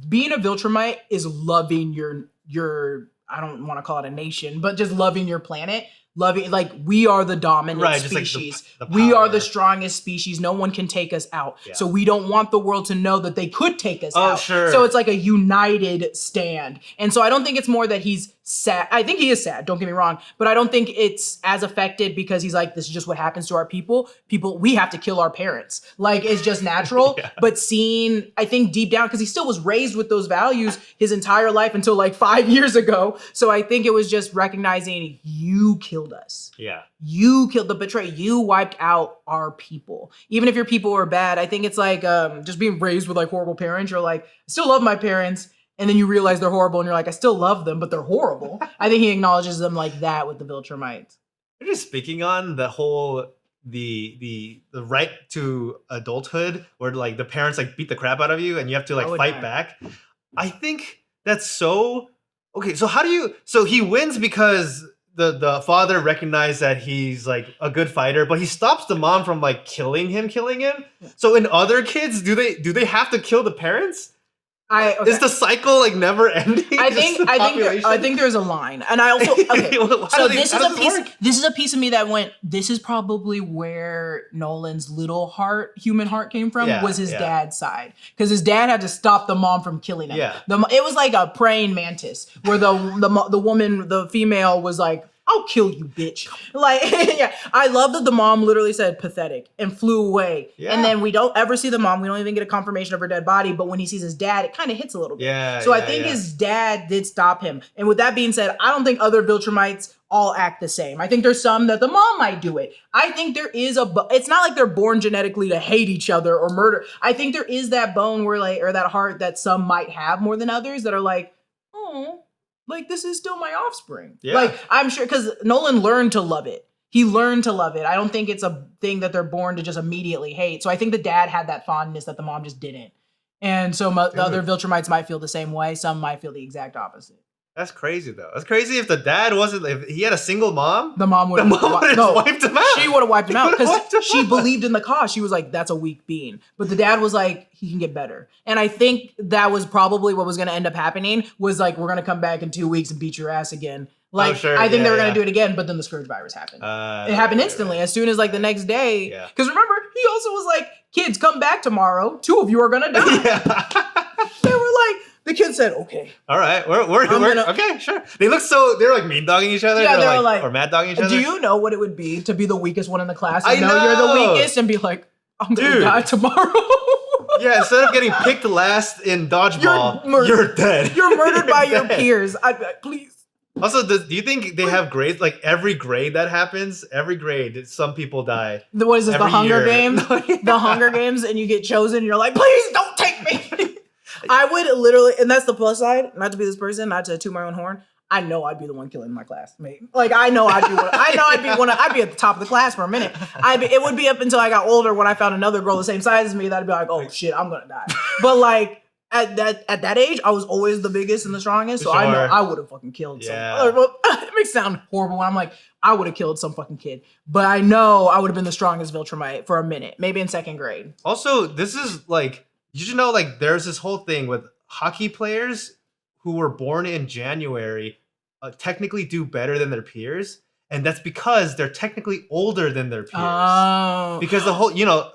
being a Viltrumite is loving your I don't want to call it a nation, but just loving your planet. Loving, like, we are the dominant species. Like we are the strongest species. No one can take us out. Yeah. So we don't want the world to know that they could take us out. Sure. So it's like a united stand. And so I don't think it's more that he's sad. I think he is sad, don't get me wrong. But I don't think it's as affected because he's like, this is just what happens to our people. We have to kill our parents. Like, it's just natural. Yeah. But seeing, I think deep down, because he still was raised with those values his entire life until like 5 years ago. So I think it was just recognizing you killed us. Yeah. You killed the betray. You wiped out our people. Even if your people were bad, I think it's like just being raised with like horrible parents. You're like, I still love my parents. And then you realize they're horrible and you're like, I still love them, but they're horrible. I think he acknowledges them like that with the Viltrumites. You're just speaking on the whole the right to adulthood where like the parents like beat the crap out of you and you have to like fight back. I think that's so okay. So so he wins because the father recognized that he's like a good fighter, but he stops the mom from like killing him. So in other kids, do they have to kill the parents? Is the cycle like never ending? I think there's a line, and I also so this is a piece of me that went. This is probably where Nolan's little human heart came from. Was his dad's side, because his dad had to stop the mom from killing him. Yeah. It was like a praying mantis where the woman, the female, was like, I'll kill you, bitch. Like, yeah. I love that the mom literally said pathetic and flew away. Yeah. And then we don't ever see the mom. We don't even get a confirmation of her dead body. But when he sees his dad, it kind of hits a little bit. Yeah. So I think his dad did stop him. And with that being said, I don't think other Viltrumites all act the same. I think there's some that the mom might do it. I think there is it's not like they're born genetically to hate each other or murder. I think there is that bone where like, or that heart that some might have more than others that are like, oh, like, this is still my offspring. Yeah. Like, I'm sure, because Nolan learned to love it. He learned to love it. I don't think it's a thing that they're born to just immediately hate. So I think the dad had that fondness that the mom just didn't. And so the other Viltrumites might feel the same way. Some might feel the exact opposite. That's crazy, though. That's crazy if the dad if he had a single mom. The mom would have wiped him out. She would have wiped him out because she believed in the cause. She was like, that's a weak being. But the dad was like, he can get better. And I think that was probably what was going to end up happening was like, we're going to come back in 2 weeks and beat your ass again. Like, I think they were going to do it again, but then the Scourge virus happened. It happened instantly as soon as like the next day. Because remember, he also was like, kids, come back tomorrow. 2 of you are going to die. They were like, The kid said, okay. All right. We're okay, sure. They're like mean dogging each other. Yeah, they're like, or mad dogging each other. Do you know what it would be to be the weakest one in the class? And I know you're the weakest and be like, I'm going to die tomorrow. Yeah, instead of getting picked last in dodgeball, you're dead. You're murdered by your peers. Please. Also, do you think they have grades? Like every grade that happens, some people die. What is this, the Hunger Games? The Hunger Games, and you get chosen, and you're like, please don't take me. I would literally, and that's the plus side, not to be this person, not to toot my own horn. I know I'd be the one killing my classmate. Like, I'd be at the top of the class for a minute. It would be up until I got older when I found another girl the same size as me that I'd be like, oh shit, I'm gonna die. But like, at that age, I was always the biggest and the strongest, so I know I would have fucking killed someone. It makes it sound horrible when I'm like, I would have killed some fucking kid. But I know I would have been the strongest Viltrumite for a minute, maybe in 2nd grade. Also, this is like, you should know, like, there's this whole thing with hockey players who were born in January technically do better than their peers. And that's because they're technically older than their peers. Oh. Because the whole,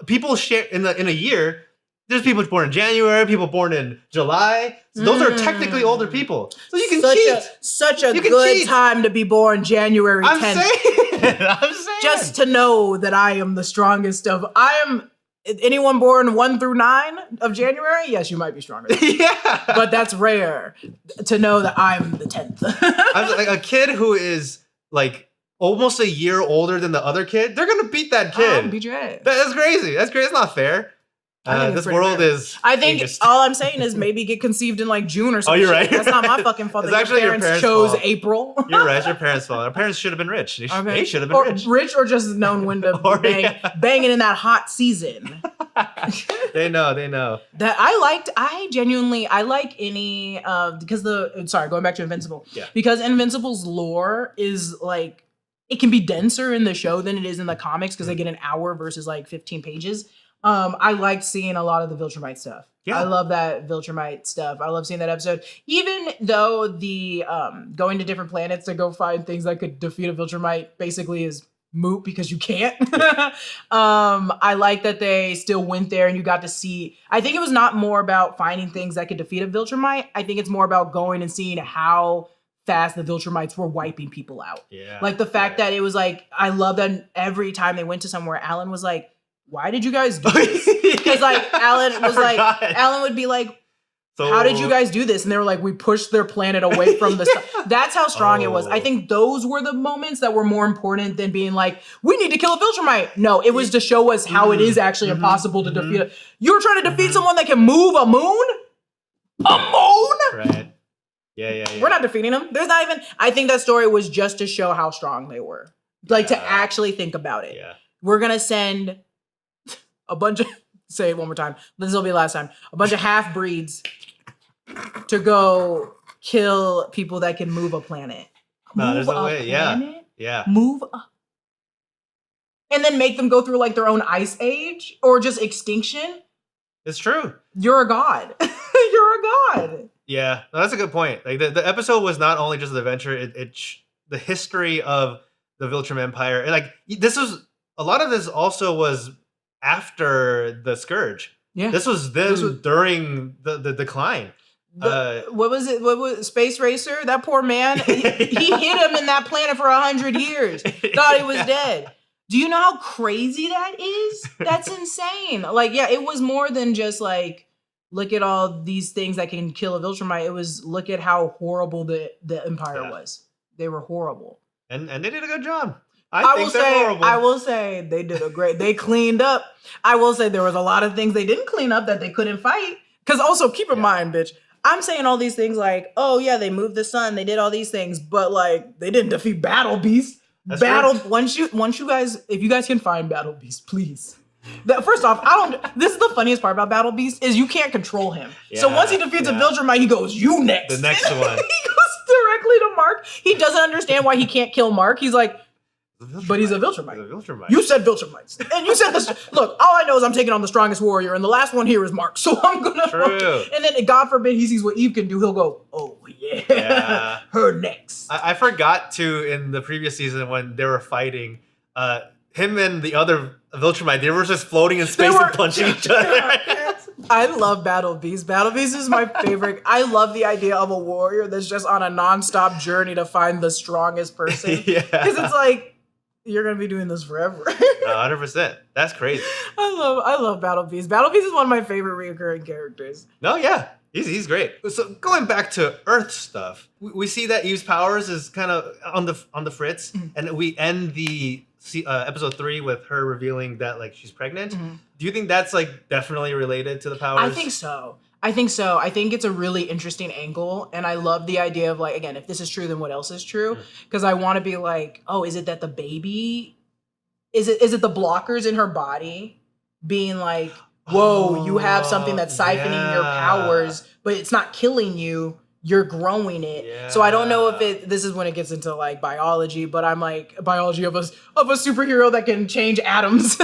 people share in a year. There's people born in January, people born in July. So those are technically older people. So you can cheat. Such a good time to be born January 10th. I'm saying. Just to know that I am the strongest anyone born 1 through 9 of January? Yes, you might be stronger. Yeah. But that's rare to know that I'm the 10th. I'm like a kid who is like almost a year older than the other kid. They're going to beat that kid. Beat your ass. That's crazy. That's crazy. It's not fair. This world is. I think ageist. All I'm saying is maybe get conceived in like June or something. Oh, you're right. That's not my fucking fault. It's actually your parents' chose fault. April. You're right. It's your parents' fault. Our parents should have been rich. They should have been rich. Rich or just known when to banging in that hot season. They know. That I genuinely like any because going back to Invincible. Yeah. Because Invincible's lore is like, it can be denser in the show than it is in the comics because they get an hour versus like 15 pages. I liked seeing a lot of the Viltrumite stuff. Yeah. I love that Viltrumite stuff. I love seeing that episode. Even though the going to different planets to go find things that could defeat a Viltrumite basically is moot because you can't. I like that they still went there and you got to see. I think it was not more about finding things that could defeat a Viltrumite. I think it's more about going and seeing how fast the Viltrumites were wiping people out. Yeah. Like the fact that it was like, I love that every time they went to somewhere, Alan was like, why did you guys do this? Because like Alan would be like, how did you guys do this? And they were like, we pushed their planet away from the sun. That's how strong it was. I think those were the moments that were more important than being like, we need to kill a Viltrumite. No, it was to show us how it is actually impossible to defeat it. You were trying to defeat someone that can move a moon? A moon? Right. Yeah. We're not defeating them. There's not even, I think that story was just to show how strong they were. Like to actually think about it. Yeah. We're going to send a bunch of, say it one more time. This will be the last time. A bunch of half-breeds to go kill people that can move a planet. There's no way. Yeah. Move up. And then make them go through like their own ice age or just extinction. It's true. You're a god. You're a god. Yeah, no, that's a good point. Like the episode was not only just an adventure; it the history of the Viltrum Empire. And like this was a lot of this also was after the Scourge. Yeah, this was during the decline. What was it? What was Space Racer? That poor man. He hid him in that planet for 100 years. Thought he was dead. Do you know how crazy that is? That's insane. Like, yeah, it was more than just like, look at all these things that can kill a Viltrumite. It was look at how horrible the Empire was. They were horrible. And they did a good job. I will say they did a great, they cleaned up. I will say there was a lot of things they didn't clean up that they couldn't fight. Because also keep in mind, bitch, I'm saying all these things like, oh yeah, they moved the sun, they did all these things, but like they didn't defeat Battle Beast. Once you guys, if you guys can find Battle Beast, please. First off, this is the funniest part about Battle Beast is you can't control him. Yeah, so once he defeats a Viltrumite, he goes, you next. The next one. He goes directly to Mark. He doesn't understand why he can't kill Mark. He's like, but he's a Viltrumite. You said Viltrumites. And you said this. Look, all I know is I'm taking on the strongest warrior, and the last one here is Mark. So I'm going to. True. And then, God forbid, he sees what Eve can do. He'll go, oh, yeah. Her next. I forgot to, in the previous season when they were fighting, him and the other Viltrumite, they were just floating in space and punching each other. I love Battle Beast. Battle Beast is my favorite. I love the idea of a warrior that's just on a nonstop journey to find the strongest person. Yeah. Because it's like, you're gonna be doing this forever. 100%. That's crazy. I love Battle Beast. Battle Beast is one of my favorite recurring characters. No, yeah. He's great. So going back to Earth stuff, we see that Eve's powers is kind of on the fritz, and we end the episode 3 with her revealing that like she's pregnant. Do you think that's like definitely related to the powers? I think so. I think it's a really interesting angle, and I love the idea of like, again, if this is true, then what else is true? Because I want to be like, oh, is it that the baby, is it the blockers in her body being like, whoa, you have something that's siphoning your powers, but it's not killing you. You're growing it. Yeah. So I don't know if this is when it gets into like biology, but I'm like biology of a superhero that can change atoms.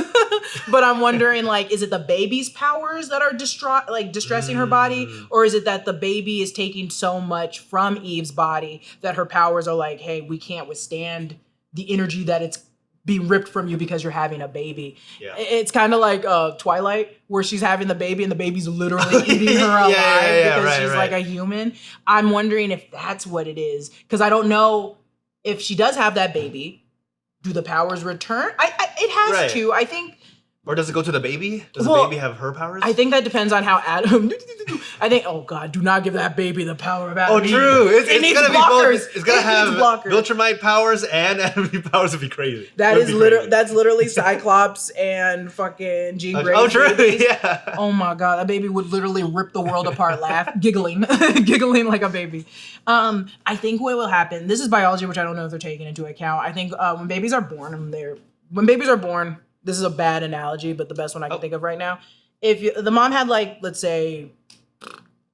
But I'm wondering like, is it the baby's powers that are distressing her body? Or is it that the baby is taking so much from Eve's body that her powers are like, hey, we can't withstand the energy that it's being ripped from you because you're having a baby. Yeah. It's kind of like Twilight, where she's having the baby and the baby's literally eating her alive because she's like a human. I'm wondering if that's what it is, because I don't know if she does have that baby. Do the powers return? It has to. I think. Or does it go to the baby? Does the baby have her powers? I think that depends on how Adam. I think. Oh God, do not give that baby the power of Adam. Oh, true. It's gonna blockers. Be both. It's gonna have Viltrumite powers and enemy powers. Would be crazy. That's literally Cyclops and fucking Jean Grey. Oh, true. Babies. Yeah. Oh my God, that baby would literally rip the world apart, giggling like a baby. I think what will happen. This is biology, which I don't know if they're taking into account. I think when babies are born, this is a bad analogy, but the best one I can think of right now. If the mom had like, let's say,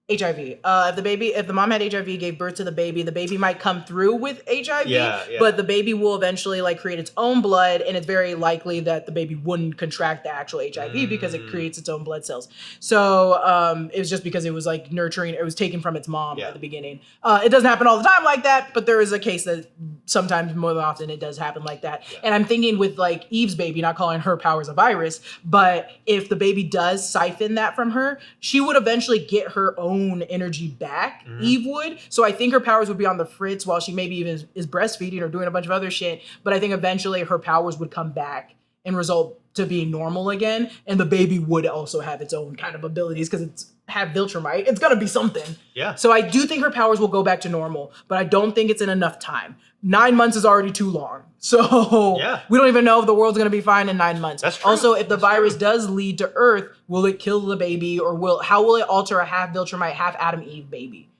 HIV. If the mom had HIV, gave birth to the baby might come through with HIV, but the baby will eventually like create its own blood, and it's very likely that the baby wouldn't contract the actual HIV because it creates its own blood cells. So it was just because it was like nurturing, it was taken from its mom at the beginning. It doesn't happen all the time like that, but there is a case that sometimes, more than often, it does happen like that. Yeah. And I'm thinking with like Eve's baby, not calling her powers a virus, but if the baby does siphon that from her, she would eventually get her own energy back. Eve would. So I think her powers would be on the fritz while she maybe even is breastfeeding or doing a bunch of other shit. But I think eventually her powers would come back and result to being normal again. And the baby would also have its own kind of abilities because it's have Viltrumite. It's gonna be something. Yeah. So I do think her powers will go back to normal, but I don't think it's in enough time. 9 months is already too long. So we don't even know if the world's gonna be fine in 9 months. That's true. Also, if the virus does lead to Earth, will it kill the baby, or how will it alter a half Viltrumite, half Adam Eve baby?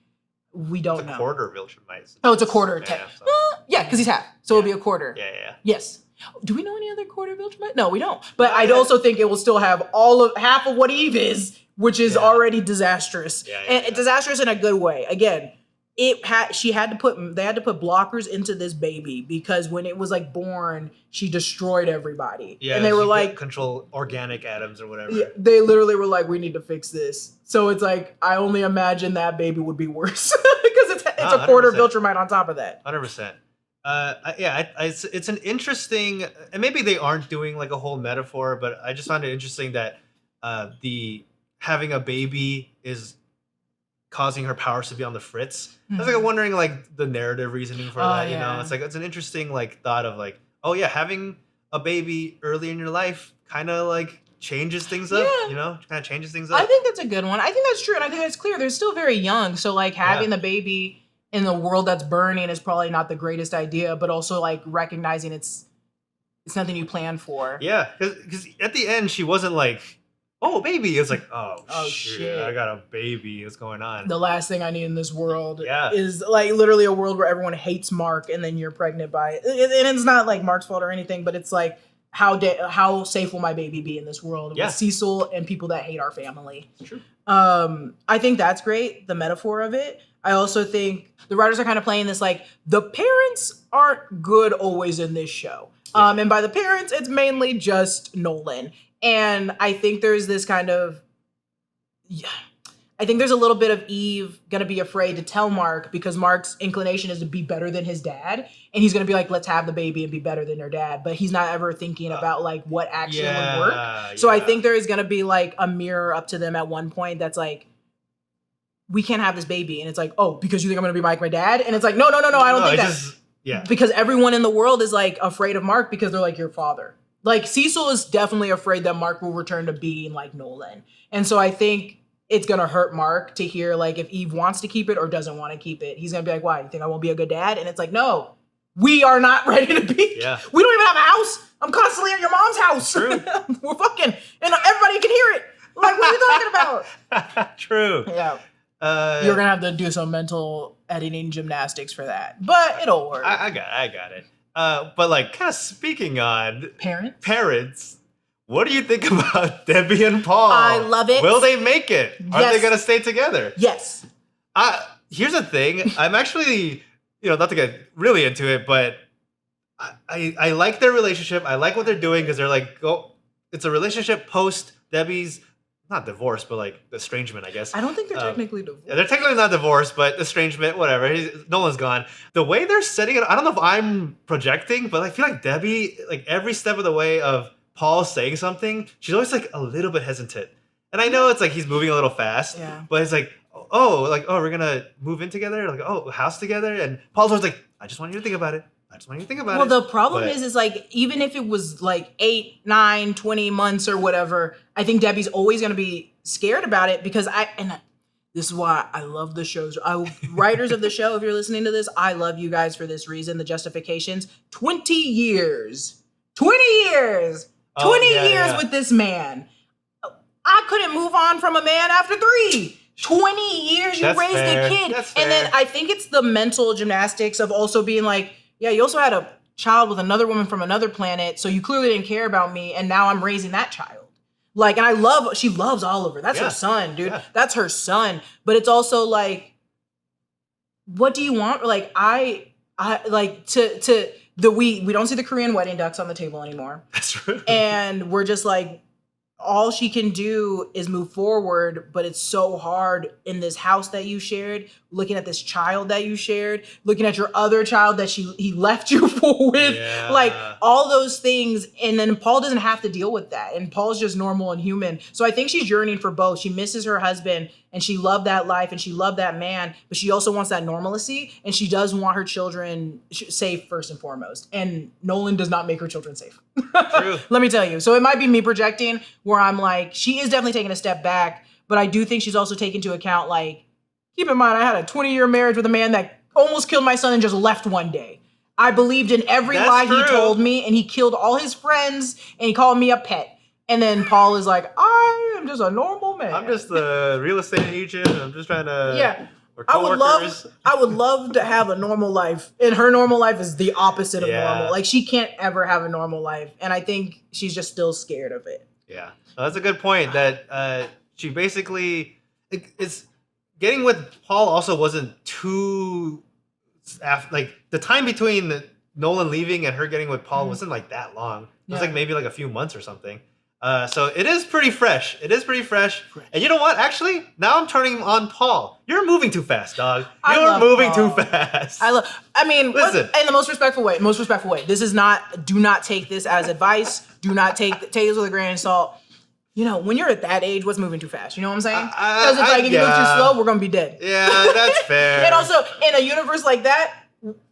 We don't know. It's a quarter Viltrumite. Oh, it's a quarter. Yeah, because he's half. So it'll be a quarter. Yeah. Yes. Do we know any other quarter Viltrumite? No, we don't. But I'd also think it will still have half of what Eve is, which is already disastrous. And disastrous in a good way. Again, they had to put blockers into this baby because when it was like born, she destroyed everybody. Yeah, and they were like control organic atoms or whatever. Yeah, they literally were like, we need to fix this. So it's like, I only imagine that baby would be worse because it's a quarter Viltrumite on top of that. 100%. It's an interesting, and maybe they aren't doing like a whole metaphor, but I just found it interesting that having a baby is causing her powers to be on the fritz. I was like wondering like the narrative reasoning for that. You know, it's like it's an interesting like thought of like, oh yeah, having a baby early in your life kind of like changes things up. You know, kind of changes things up. I think that's a good one. I think that's true, and I think that's clear. They're still very young, so like having the baby in the world that's burning is probably not the greatest idea, but also like recognizing it's nothing you plan for. Yeah, because at the end she wasn't like, oh, baby. It's like, oh shit, I got a baby. What's going on? The last thing I need in this world is like literally a world where everyone hates Mark and then you're pregnant by it. And it's not like Mark's fault or anything, but it's like, how safe will my baby be in this world with Cecil and people that hate our family? True. I think that's great, the metaphor of it. I also think the writers are kind of playing this like, the parents aren't good always in this show. And by the parents, it's mainly just Nolan. And I think there's this kind of, I think there's a little bit of Eve gonna be afraid to tell Mark because Mark's inclination is to be better than his dad, and he's gonna be like, let's have the baby and be better than your dad, but he's not ever thinking about like what actually would work. So I think there is gonna be like a mirror up to them at one point that's like, we can't have this baby, and it's like, oh, because you think I'm gonna be like my dad, and it's like, no, I don't think that. Because everyone in the world is like afraid of Mark because they're like your father. Like Cecil is definitely afraid that Mark will return to being like Nolan, and so I think it's going to hurt Mark to hear, like, if Eve wants to keep it or doesn't want to keep it. He's going to be like, why? You think I won't be a good dad? And it's like, no, we are not ready to be. Yeah. We don't even have a house. I'm constantly at your mom's house. True. We're fucking, and everybody can hear it. Like, what are you talking about? True. Yeah. You're going to have to do some mental editing gymnastics for that. But it'll work. I got it. But, like, kind of speaking on parents. What do you think about Debbie and Paul? I love it. Will they make it? Are they going to stay together? Yes. Here's the thing. I'm actually, not to get really into it, but I like their relationship. I like what they're doing because they're like, it's a relationship post Debbie's, not divorce, but like estrangement, I guess. I don't think they're technically divorced. They're technically not divorced, but estrangement, whatever. Nolan's gone. The way they're setting it, I don't know if I'm projecting, but I feel like Debbie, like every step of the way of Paul saying something, she's always like a little bit hesitant. And I know it's like he's moving a little fast, but it's like, we're gonna move in together, like, house together. And Paul's always like, I just want you to think about it. Well, the problem is like, even if it was like 8, 9, 20 months or whatever, I think Debbie's always gonna be scared about it because this is why I love the shows. Writers of the show, if you're listening to this, I love you guys for this reason, the justifications. 20 years with this man. I couldn't move on from a man after 3. 20 years you raised a kid. And then I think it's the mental gymnastics of also being like, yeah, you also had a child with another woman from another planet, so you clearly didn't care about me, and now I'm raising that child. Like, and she loves Oliver. That's her son, dude. Yeah. That's her son. But it's also like, what do you want? Like, I like we don't see the Korean wedding ducks on the table anymore. That's true. And we're just like, all she can do is move forward, but it's so hard in this house that you shared, looking at this child that you shared, looking at your other child that he left you with, like all those things. And then Paul doesn't have to deal with that. And Paul's just normal and human. So I think she's yearning for both. She misses her husband and she loved that life and she loved that man, but she also wants that normalcy. And she does want her children safe first and foremost. And Nolan does not make her children safe. True. Let me tell you. So it might be me projecting where I'm like, she is definitely taking a step back, but I do think she's also taking into account, like, keep in mind, I had a 20-year marriage with a man that almost killed my son and just left one day. I believed in every lie he told me, and he killed all his friends, and he called me a pet. And then Paul is like, I am just a normal man. I'm just a real estate agent. I'm just trying to... Yeah. I would love to have a normal life. And her normal life is the opposite of normal. Like, she can't ever have a normal life. And I think she's just still scared of it. Yeah. Well, that's a good point that she basically... It's getting with Paul also wasn't too... Like, the time between Nolan leaving and her getting with Paul wasn't like that long. It was like maybe like a few months or something. So it is pretty fresh. And you know what? Actually, now I'm turning on Paul. You're moving too fast, dog. You're moving too fast. Listen. In the most respectful way. This is not, do not take this as advice. Do not take this with a grain of salt. When you're at that age, what's moving too fast? You know what I'm saying? Because it's like, if you move too slow, we're going to be dead. Yeah, that's fair. And also, in a universe like that,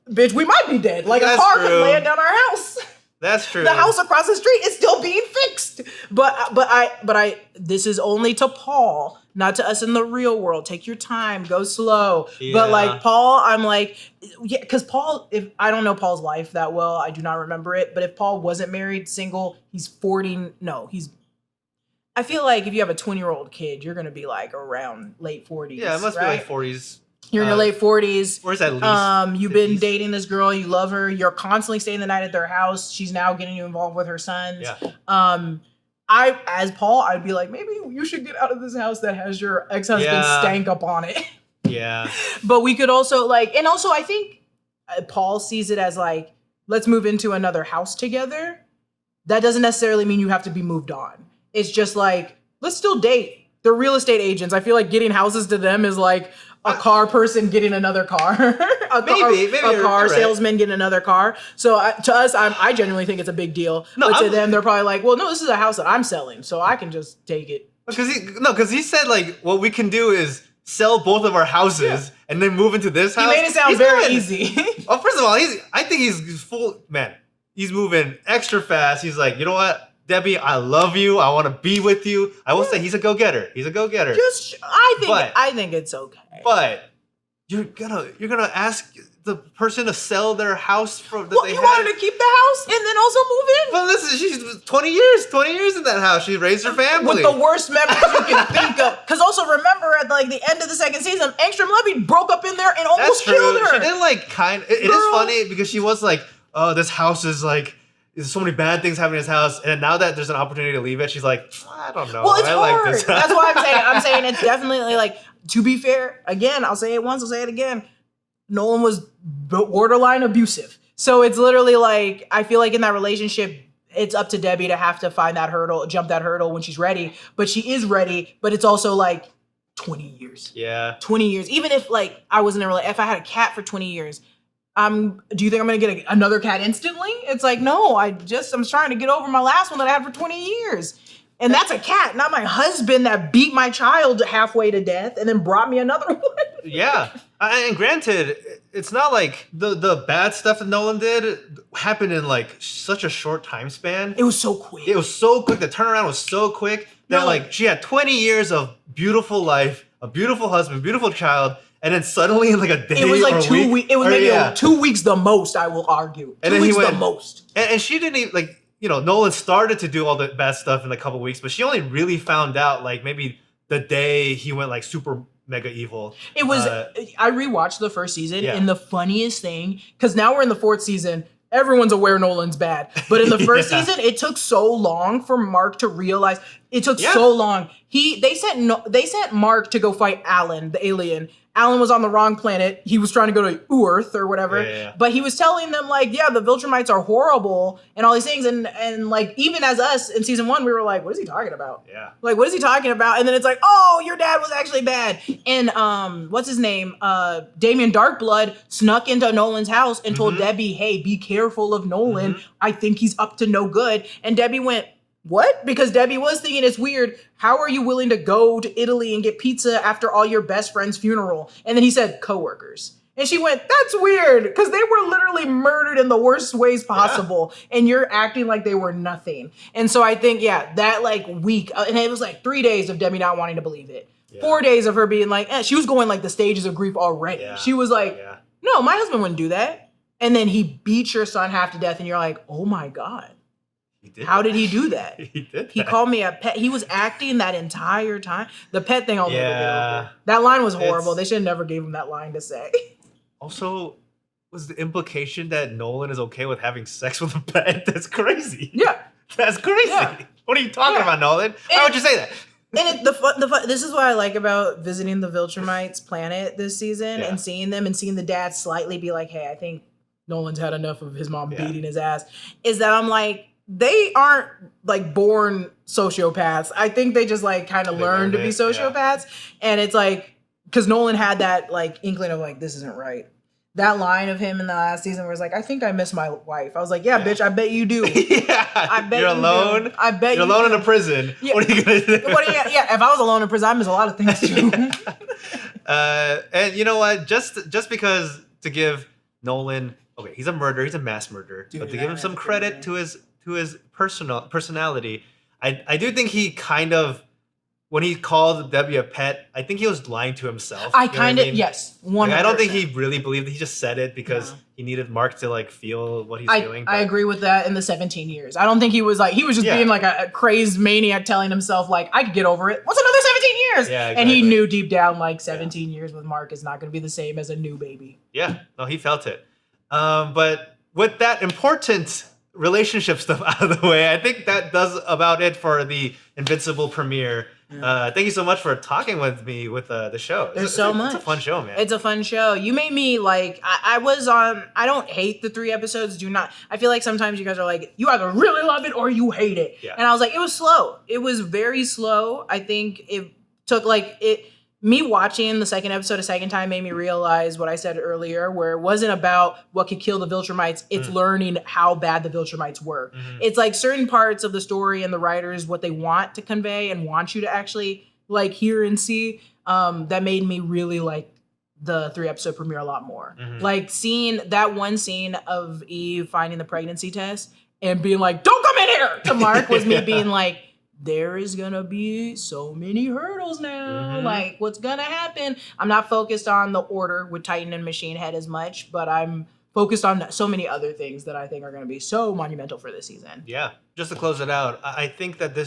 bitch, we might be dead. Like, a car could land on our house. That's true. The house across the street is still being fixed. But I this is only to Paul, not to us in the real world. Take your time, go slow. Yeah. But like Paul, I'm like, because Paul, if I don't know Paul's life that well, I do not remember it. But if Paul wasn't married, single, he's 40. No, I feel like if you have a 20-year-old kid, you're gonna be like around late 40s. Yeah, it must be like 40s. You're in your late 40s. Where's at least? You've been dating this girl. You love her. You're constantly staying the night at their house. She's now getting you involved with her sons. Yeah. As Paul, I'd be like, maybe you should get out of this house that has your ex-husband stank up on it. Yeah. But we could also and also I think Paul sees it as like, let's move into another house together. That doesn't necessarily mean you have to be moved on. It's just like, let's still date. They're real estate agents. I feel like getting houses to them is like a car person getting another car. Maybe a car right. salesman getting another car. So to us, I genuinely think it's a big deal. No, but to them, they're probably like, well, no, this is a house that I'm selling, so I can just take it. Because he said like what we can do is sell both of our houses and then move into this house. He made it sound very easy. Well, first of all, I think he's full man. He's moving extra fast. He's like, you know what, Debbie, I love you. I want to be with you. I will say he's a go-getter. He's a go-getter. I think it's okay. But you're gonna ask the person to sell their house from that they you had. wanted to keep the house and then also move in? Well, listen, she's 20 years in that house. She raised her family with the worst memories you can think of. Because also remember at like the end of the second season, Angstrom Levy broke up in there and almost killed her. She didn't like It is funny because she was like, oh, this house is like. There's so many bad things happening in his house, and now that there's an opportunity to leave it, she's like, I don't know. Well, it's hard. Like this. That's why I'm saying it's definitely like. To be fair, again, I'll say it once, I'll say it again. Nolan was borderline abusive, so it's literally like I feel like in that relationship, it's up to Debbie to have to find that hurdle, jump that hurdle when she's ready. But she is ready. But it's also like 20 years. Yeah, 20 years. Even if like I wasn't if I had a cat for 20 years. Do you think I'm gonna get another cat instantly? It's like, no, I'm trying to get over my last one that I had for 20 years. And that's a cat, not my husband that beat my child halfway to death and then brought me another one. Yeah. And granted, it's not like the bad stuff that Nolan did happened in like such a short time span. It was so quick. The turnaround was so quick that like she had 20 years of beautiful life, a beautiful husband, beautiful child. And then suddenly, in like a day, it was like or 2 weeks. It was maybe 2 weeks the most. I will argue. And 2 then weeks he went, the most. And she didn't even like. Nolan started to do all the bad stuff in a couple weeks, but she only really found out like maybe the day he went like super mega evil. It was. I rewatched the first season, and the funniest thing, because now we're in the fourth season. Everyone's aware Nolan's bad, but in the first season, it took so long for Mark to realize. It took so long. They sent Mark to go fight Alan, the alien. Alan was on the wrong planet. He was trying to go to Earth or whatever. But he was telling them like, the Viltrumites are horrible and all these things. And like, even as us in season 1, we were like, what is he talking about? Yeah. Like, what is he talking about? And then it's like, oh, your dad was actually bad. And what's his name? Damien Darkblood snuck into Nolan's house and told Debbie, hey, be careful of Nolan. I think he's up to no good. And Debbie went, what? Because Debbie was thinking it's weird. How are you willing to go to Italy and get pizza after all your best friend's funeral? And then he said, coworkers. And she went, that's weird. Because they were literally murdered in the worst ways possible. Yeah. And you're acting like they were nothing. And so I think, that like week, and it was like 3 days of Debbie not wanting to believe it. Yeah. 4 days of her being like, she was going like the stages of grief already. Yeah. She was like, no, my husband wouldn't do that. And then he beat your son half to death. And you're like, oh my God. How did he do that? He called me a pet. He was acting that entire time. The pet thing I'll never get over. That line was horrible. They should have never gave him that line to say. Also, was the implication that Nolan is okay with having sex with a pet? That's crazy. Yeah. That's crazy. Yeah. What are you talking about, Nolan? Why would you say that? And this is what I like about visiting the Viltrumites planet this season and seeing them and seeing the dad slightly be like, hey, I think Nolan's had enough of his mom beating his ass. Is that I'm like, they aren't like born sociopaths. I think they just like kind of learn to be sociopaths. And it's like, because Nolan had that like inkling of like, this isn't right. That line of him in the last season where it's like, I think I miss my wife. I was like, bitch, I bet you do. I bet you're alone. Do. I bet you're alone in a prison. Yeah. What are you gonna do? If I was alone in prison, I miss a lot of things too. And you know what? Just because to give Nolan, okay, he's a murderer, he's a mass murderer, but to give him some credit to his personality, I do think he kind of, when he called Debbie a pet, I think he was lying to himself. Yes, 100%. Like, I don't think he really believed it. He just said it because he needed Mark to like feel what he's feeling. I agree with that in the 17 years. I don't think he was just being like a crazed maniac telling himself like, I could get over it. What's another 17 years? Yeah, exactly. And he knew deep down like 17 years with Mark is not going to be the same as a new baby. Yeah, no, he felt it. But with that important relationship stuff out of the way, I think that does about it for the Invincible premiere. Thank you so much for talking with me with the show. There's so much. It's a fun show, man. It's a fun show. You made me like, I was on, I don't hate the 3 episodes. Do not. I feel like sometimes you guys are like, you either really love it or you hate it. Yeah. And I was like, it was slow. It was very slow. I think took like it. Me watching the second episode a second time made me realize what I said earlier, where it wasn't about what could kill the Viltrumites. It's learning how bad the Viltrumites were. It's like certain parts of the story and the writers, what they want to convey and want you to actually like hear and see, that made me really like the 3-episode premiere a lot more. Like seeing that one scene of Eve finding the pregnancy test and being like, "Don't come in here," to Mark was me being like, there is gonna be so many hurdles now. Like, what's gonna happen? I'm not focused on the order with Titan and Machine Head as much, but I'm focused on so many other things that I think are gonna be so monumental for this season. Yeah, just to close it out, I think that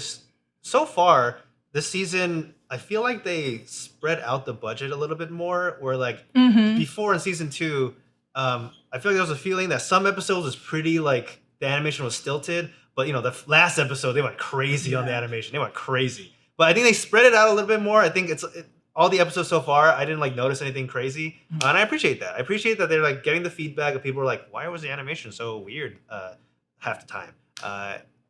so far, this season, I feel like they spread out the budget a little bit more, where like before in season 2, I feel like there was a feeling that some episodes was pretty like, the animation was stilted, but, you know, the last episode, they went crazy on the animation. They went crazy. But I think they spread it out a little bit more. I think all the episodes so far, I didn't, like, notice anything crazy. And I appreciate that. I appreciate that they're, like, getting the feedback of people who are like, why was the animation so weird half the time?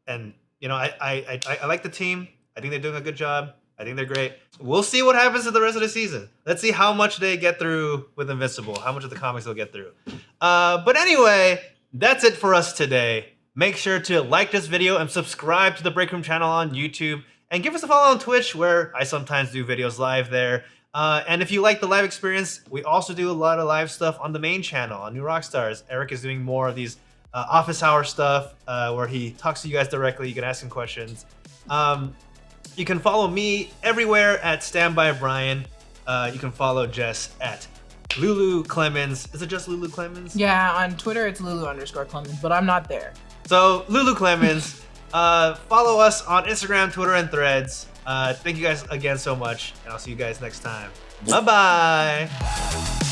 And, you know, I like the team. I think they're doing a good job. I think they're great. We'll see what happens to the rest of the season. Let's see how much they get through with Invincible, how much of the comics they'll get through. But anyway, that's it for us today. Make sure to like this video and subscribe to the Breakroom channel on YouTube. And give us a follow on Twitch, where I sometimes do videos live there. And if you like the live experience, we also do a lot of live stuff on the main channel, on New Rockstars. Eric is doing more of these office hour stuff where he talks to you guys directly. You can ask him questions. You can follow me everywhere at Standby Brian. You can follow Jess at Lulu Clemons. Is it just Lulu Clemons? Yeah, on Twitter it's Lulu_Clemons, but I'm not there. So Lulu Clemons, follow us on Instagram, Twitter, and Threads. Thank you guys again so much, and I'll see you guys next time. Bye-bye.